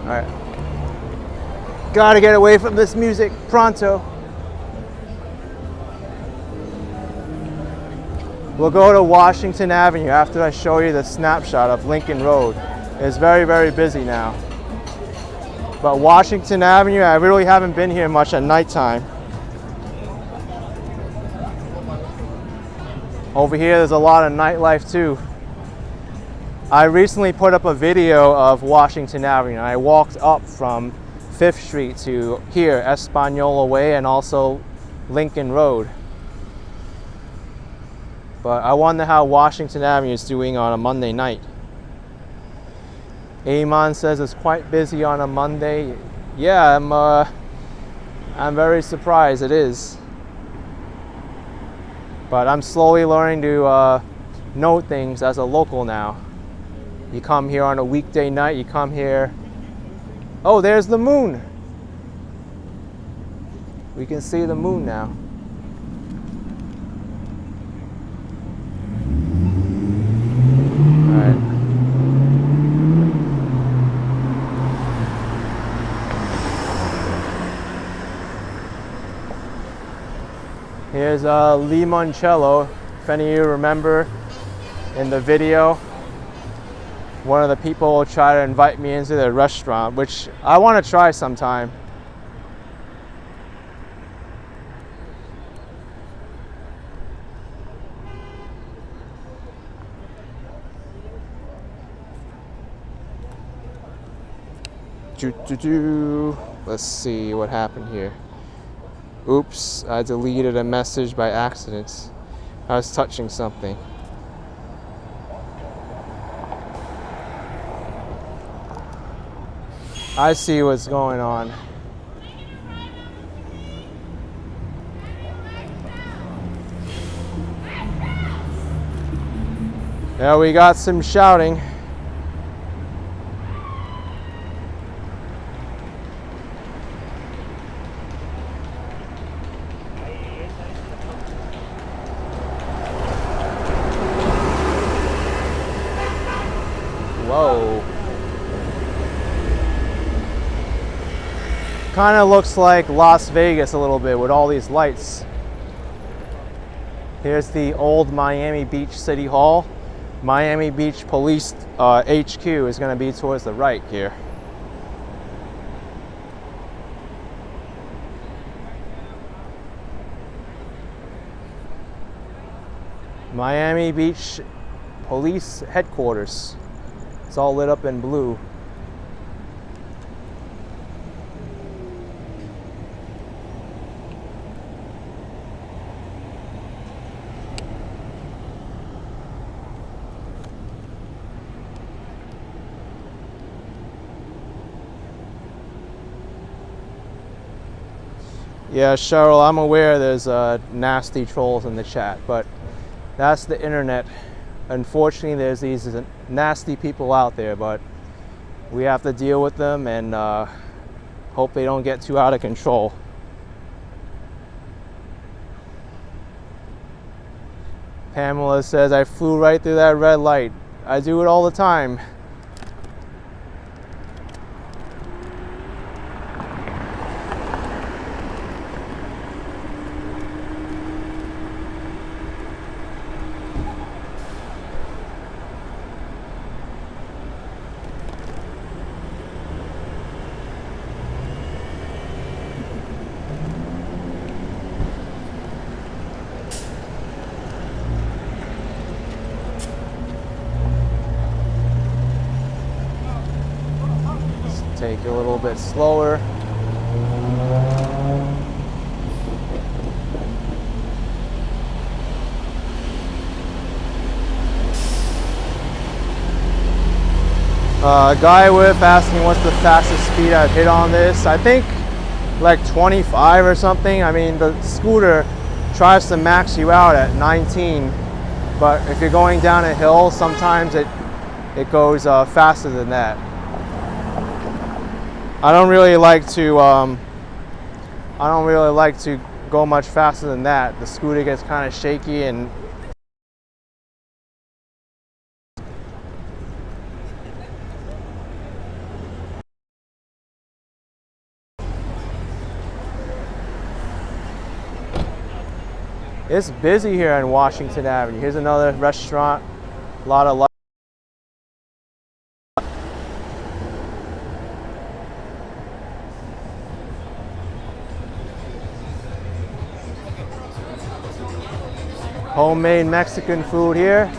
right. Gotta get away from this music pronto. We'll go to Washington Avenue after I show you the snapshot of Lincoln Road. It's very, very busy now. But Washington Avenue, I really haven't been here much at nighttime. Over here, there's a lot of nightlife too. I recently put up a video of Washington Avenue. I walked up from 5th Street to here, Espanola Way, and also Lincoln Road. But I wonder how Washington Avenue is doing on a Monday night. Amon says it's quite busy on a Monday. Yeah, I'm very surprised it is. But I'm slowly learning to know things as a local now. You come here on a weekday night, you come here. Oh, there's the moon. We can see the moon now. All right. Here's Limoncello. If any of you remember in the video, one of the people will try to invite me into their restaurant, which I want to try sometime. Let's see what happened here. Oops, I deleted a message by accident. I was touching something. I see what's going on. Yeah, we got some shouting. Whoa. Kind of looks like Las Vegas a little bit with all these lights. Here's the old Miami Beach City Hall. Miami Beach Police HQ is going to be towards the right here. Miami Beach Police Headquarters. It's all lit up in blue. Yeah, Cheryl, I'm aware there's nasty trolls in the chat, but that's the internet. unfortunately there's these nasty people out there, but we have to deal with them and hope they don't get too out of control. Pamela says, I flew right through that red light. I do it all the time. Take it a little bit slower. Guy with asking what's the fastest speed I've hit on this. I think like 25 or something. I mean, the scooter tries to max you out at 19, but if you're going down a hill, sometimes it goes faster than that. I don't really like to go much faster than that. The scooter gets kind of shaky and it's busy here on Washington Avenue. Here's another restaurant, a lot of light. Homemade Mexican food here.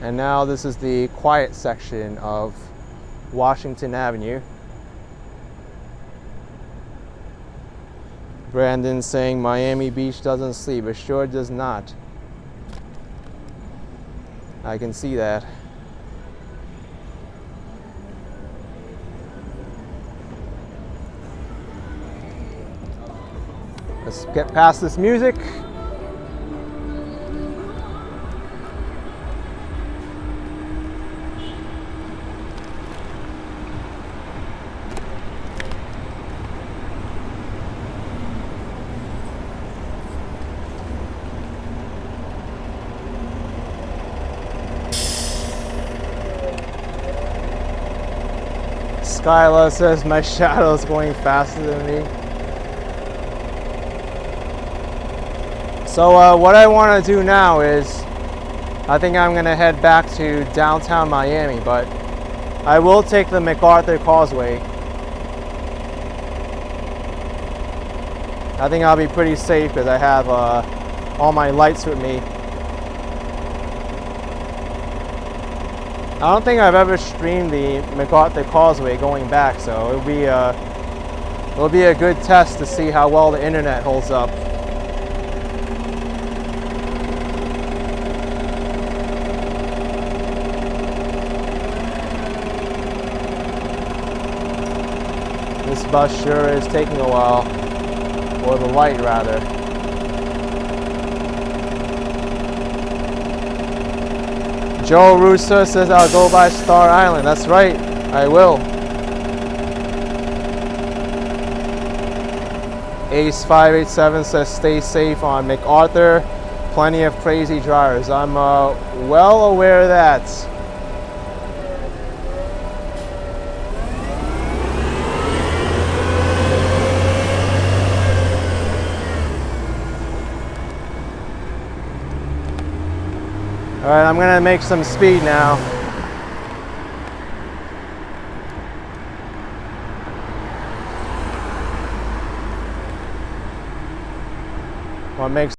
And now this is the quiet section of Washington Avenue. Brandon saying Miami Beach doesn't sleep. It sure does not. I can see that. Let's get past this music. Skyla says my shadow's going faster than me. So what I want to do now is, I think I'm going to head back to downtown Miami, but I will take the MacArthur Causeway. I think I'll be pretty safe because I have all my lights with me. I don't think I've ever streamed the MacArthur Causeway going back, so it'll be a good test to see how well the internet holds up. This bus sure is taking a while, or the light rather. Joe Russo says I'll go by Star Island. That's right, I will. Ace587 says stay safe on MacArthur. Plenty of crazy drivers. I'm well aware of that. All right, I'm gonna make some speed now. What makes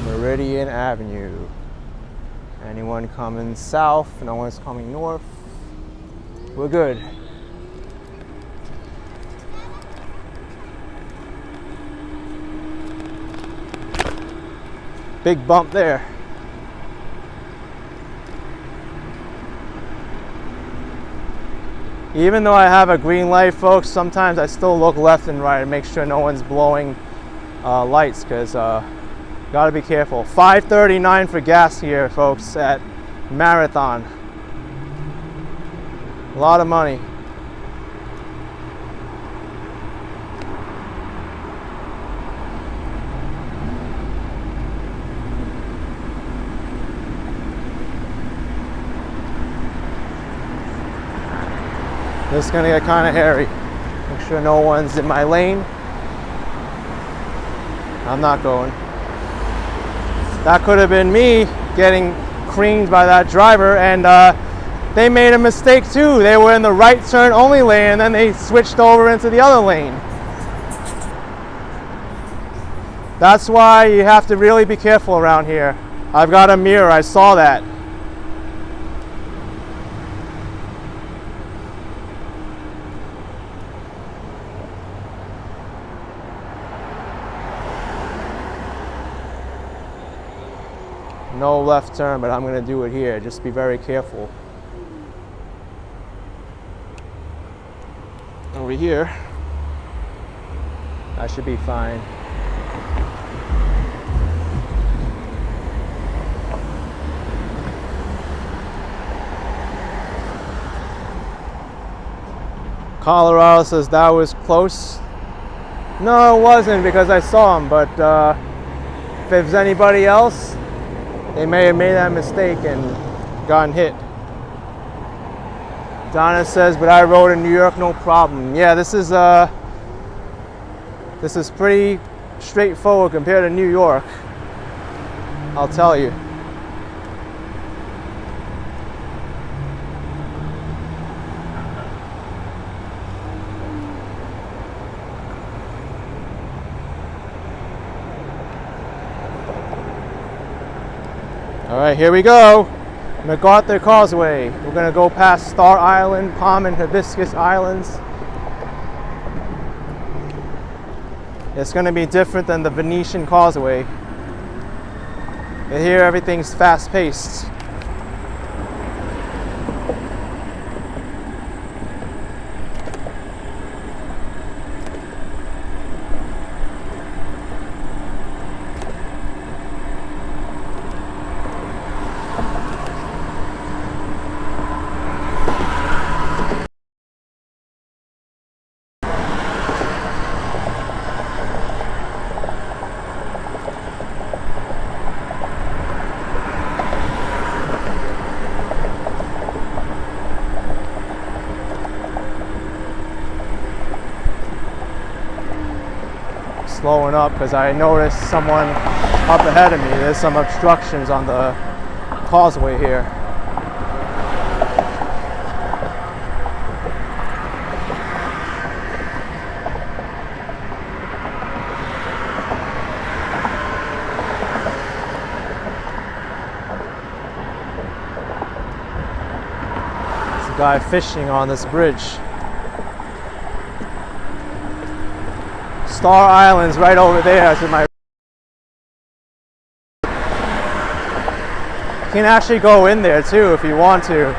Meridian Avenue. Anyone coming south? No one's coming north. We're good. Big bump there. Even though I have a green light, folks, sometimes I still look left and right and make sure no one's blowing lights, because gotta be careful. $5.39 for gas here, folks, at Marathon. A lot of money. This is gonna get kind of hairy. Make sure no one's in my lane. I'm not going. That could have been me getting creamed by that driver, and they made a mistake too. They were in the right turn only lane, and then they switched over into the other lane. That's why you have to really be careful around here. I've got a mirror, I saw that. No left turn, but I'm going to do it here. Just be very careful. Over here, I should be fine. Colorado says that was close. No, it wasn't, because I saw him, but if it was anybody else, they may have made that mistake and gotten hit. Donna says, but I rode in New York, no problem. Yeah, this is pretty straightforward compared to New York, I'll tell you. All right, here we go. MacArthur Causeway. We're gonna go past Star Island, Palm and Hibiscus Islands. It's gonna be different than the Venetian Causeway. Here everything's fast-paced. Slowing up because I noticed someone up ahead of me. There's some obstructions on the causeway here. There's a guy fishing on this bridge. Star Island's right over there to my. You can actually go in there too if you want to.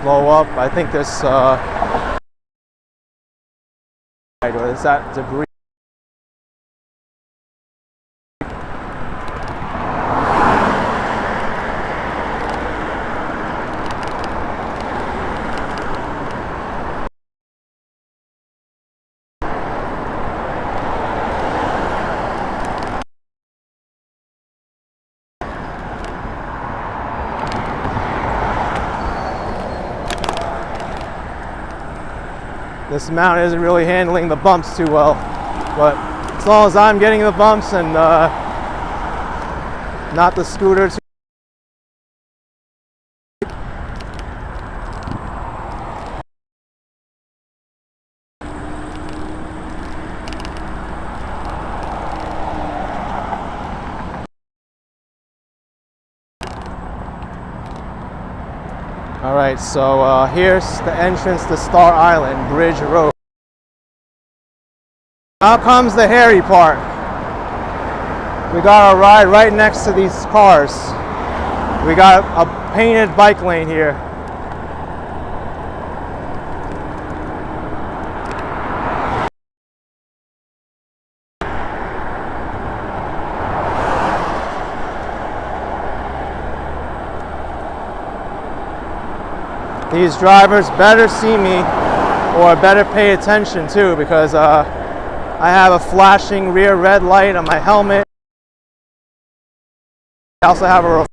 Slow up. I think this. Or is that debris? This mount isn't really handling the bumps too well, but as long as I'm getting the bumps and not the scooter too. All right, so here's the entrance to Star Island, Bridge Road. Now comes the hairy part. We got a ride right next to these cars. We got a painted bike lane here. These drivers better see me or better pay attention too, because I have a flashing rear red light on my helmet. I also have a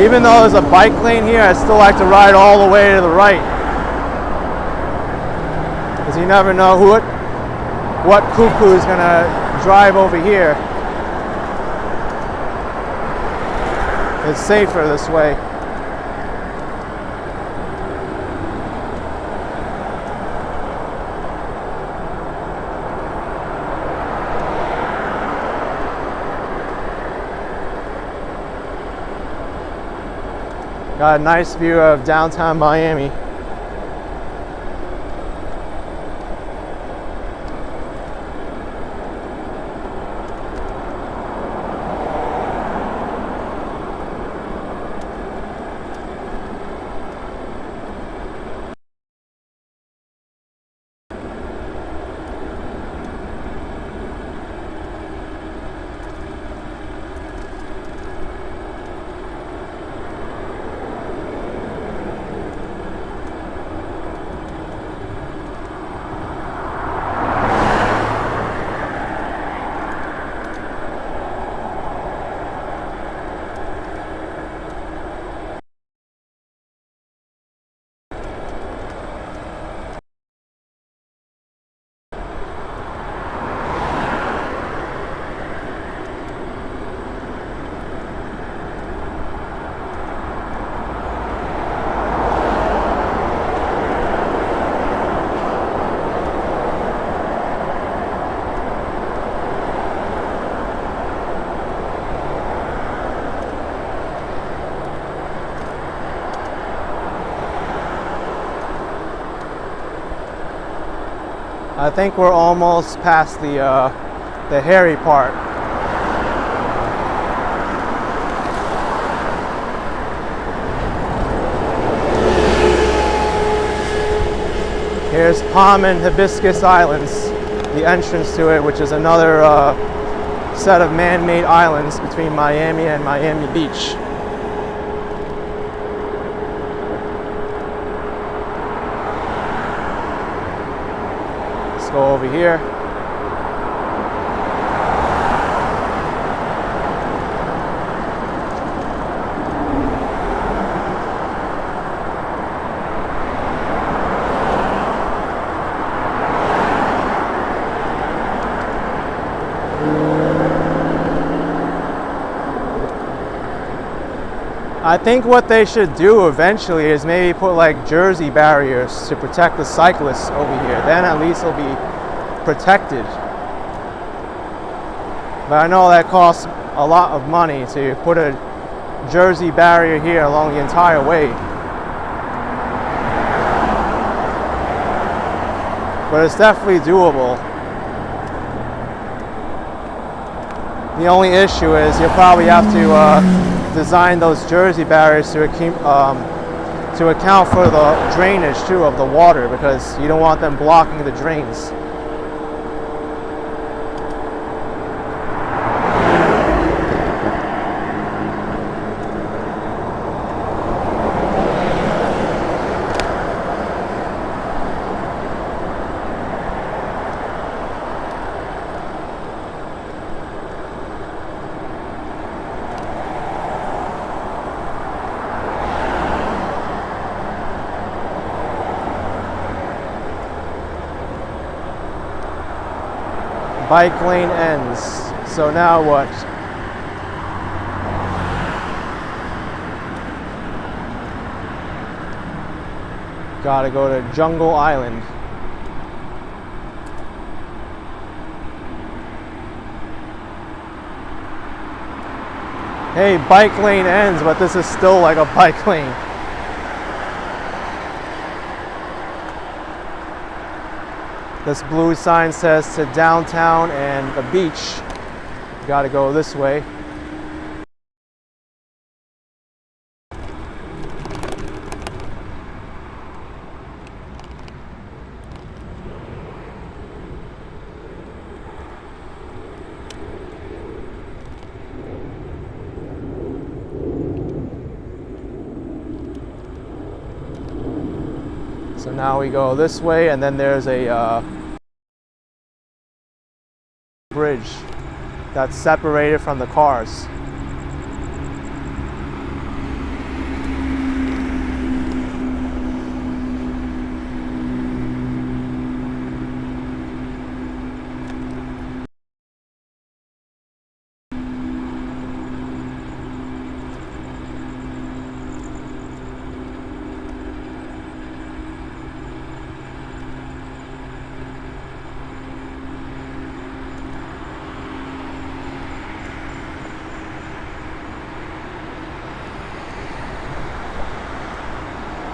even though there's a bike lane here, I still like to ride all the way to the right, because you never know what cuckoo is gonna drive over here. It's safer this way. Got a nice view of downtown Miami. I think we're almost past the hairy part. Here's Palm and Hibiscus Islands, the entrance to it, which is another set of man-made islands between Miami and Miami Beach. Go over here. I think what they should do eventually is maybe put like Jersey barriers to protect the cyclists over here. Then at least they'll be protected. But I know that costs a lot of money to put a Jersey barrier here along the entire way. But it's definitely doable. The only issue is you'll probably have to design those Jersey barriers to account for the drainage too of the water, because you don't want them blocking the drains. Bike lane ends. So now what? Gotta go to Jungle Island. Hey, bike lane ends, but this is still like a bike lane. This blue sign says to downtown and the beach. You gotta go this way. So now we go this way, and then there's a bridge that's separated from the cars.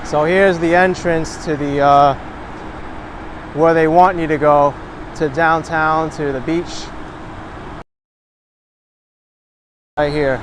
So here's the entrance to the where they want you to go, to downtown, to the beach. Right here.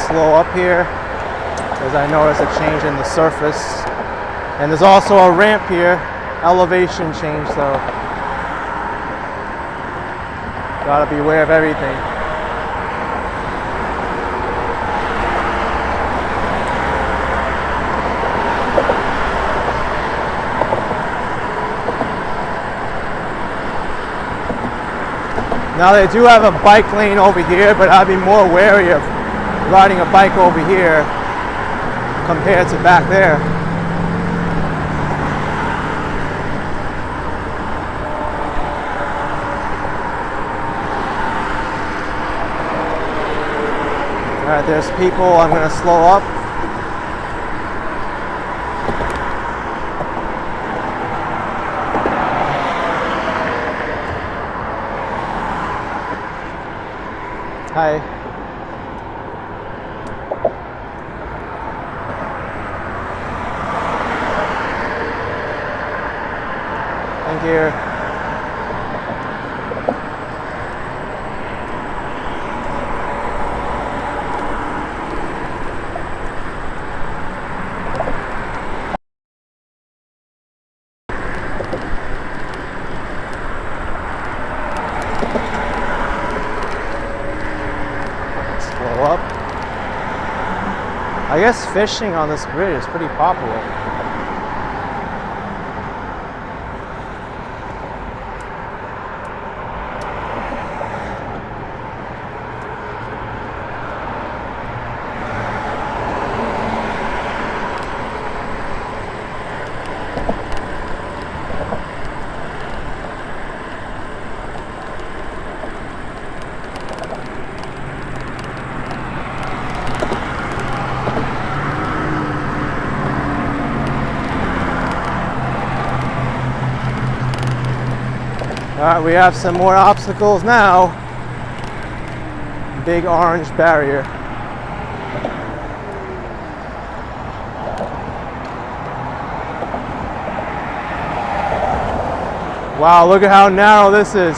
Slow up here as I notice a change in the surface, and there's also a ramp here, elevation change, so gotta be aware of everything. Now they do have a bike lane over here, but I'd be more wary of riding a bike over here compared to back there. All right, there's people. I'm going to slow up. Hi. Here. Slow up. I guess fishing on this bridge is pretty popular. All right, we have some more obstacles now. Big orange barrier. Wow, look at how narrow this is.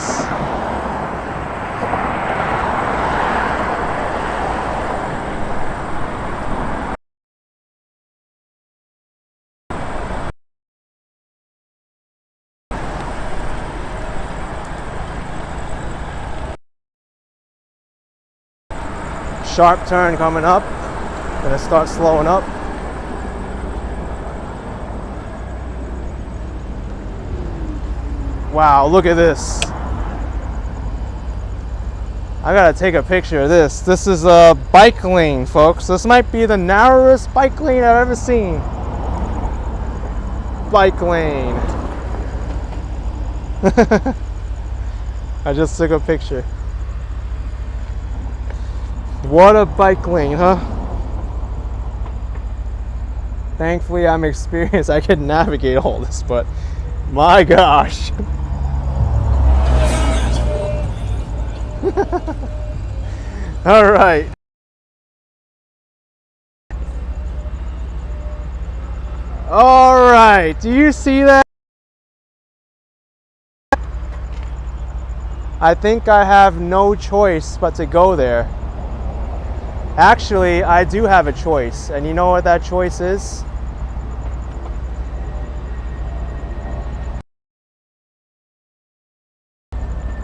sharp turn coming up. Gonna start slowing up. Wow, look at this. I gotta take a picture of this. This is a bike lane, folks. This might be the narrowest bike lane I've ever seen. Bike lane. I just took a picture. What a bike lane, huh? Thankfully, I'm experienced. I can navigate all this, but my gosh. All right. All right. Do you see that? I think I have no choice but to go there. Actually, I do have a choice, and you know what that choice is?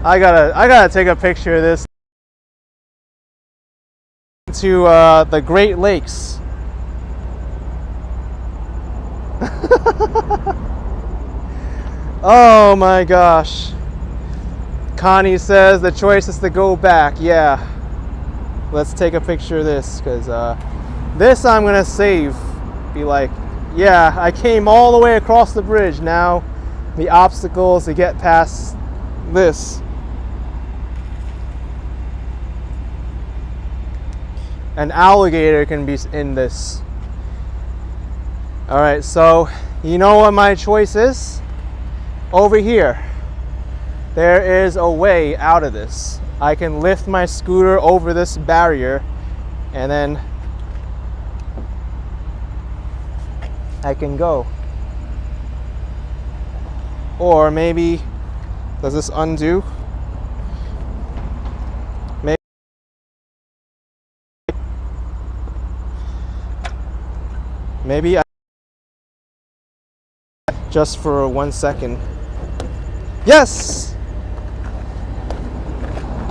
I gotta take a picture of this. To the Great Lakes. Oh my gosh. Connie says the choice is to go back. Yeah. Let's take a picture of this, because this I'm gonna save. Be like, yeah, I came all the way across the bridge. Now the obstacles to get past this. An alligator can be in this. All right, so you know what my choice is? Over here. There is a way out of this. I can lift my scooter over this barrier and then I can go. Or maybe, does this undo? Maybe I just for 1 second. Yes!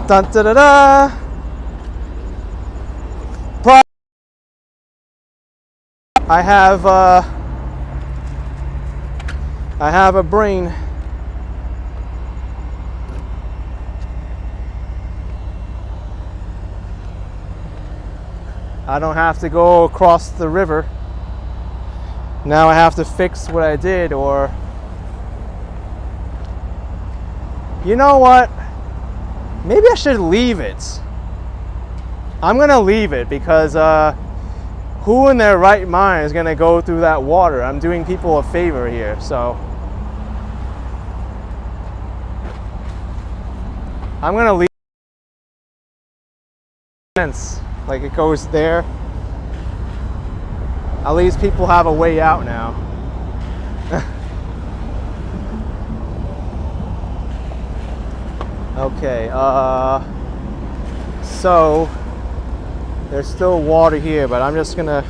Dun da da da! I have a brain. I don't have to go across the river. Now I have to fix what I did, or you know what? Maybe I should leave it. I'm gonna leave it because who in their right mind is gonna go through that water? I'm doing people a favor here, so I'm gonna leave it. Like it goes there. At least people have a way out now. Okay, so there's still water here, but I'm just gonna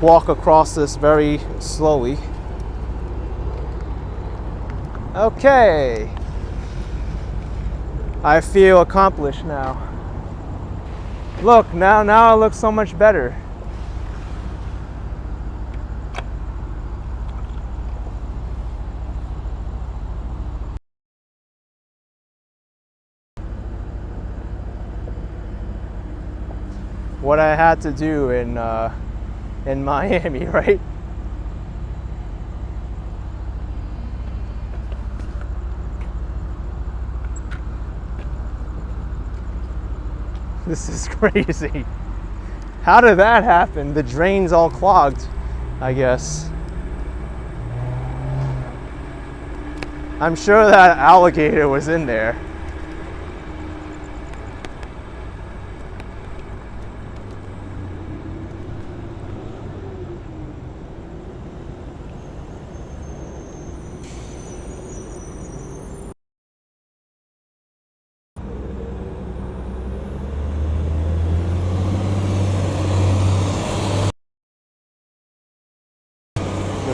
walk across this very slowly. Okay, I feel accomplished now. Look, now it looks so much better. What I had to do in Miami, right? This is crazy. How did that happen? The drain's all clogged, I guess. I'm sure that alligator was in there.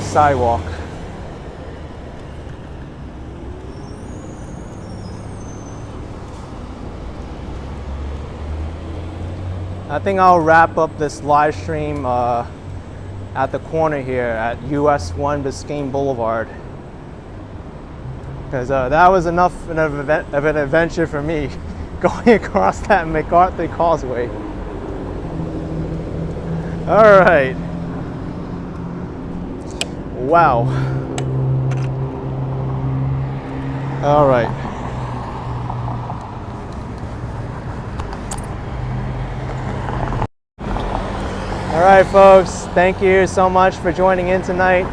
Sidewalk. I think I'll wrap up this live stream at the corner here at US 1 Biscayne Boulevard. Because that was enough of an adventure for me, going across that MacArthur Causeway. All right. Wow. All right. All right, folks. Thank you so much for joining in tonight.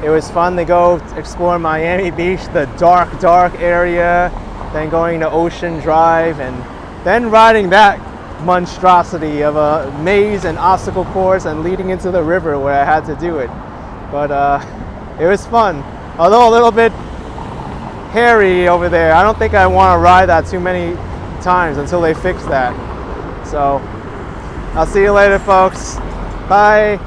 It was fun to go explore Miami Beach, the dark area, then going to Ocean Drive, and then riding that monstrosity of a maze and obstacle course and leading into the river where I had to do it. But it was fun, although a little bit hairy over there. I don't think I want to ride that too many times until they fix that. So I'll see you later, folks. Bye.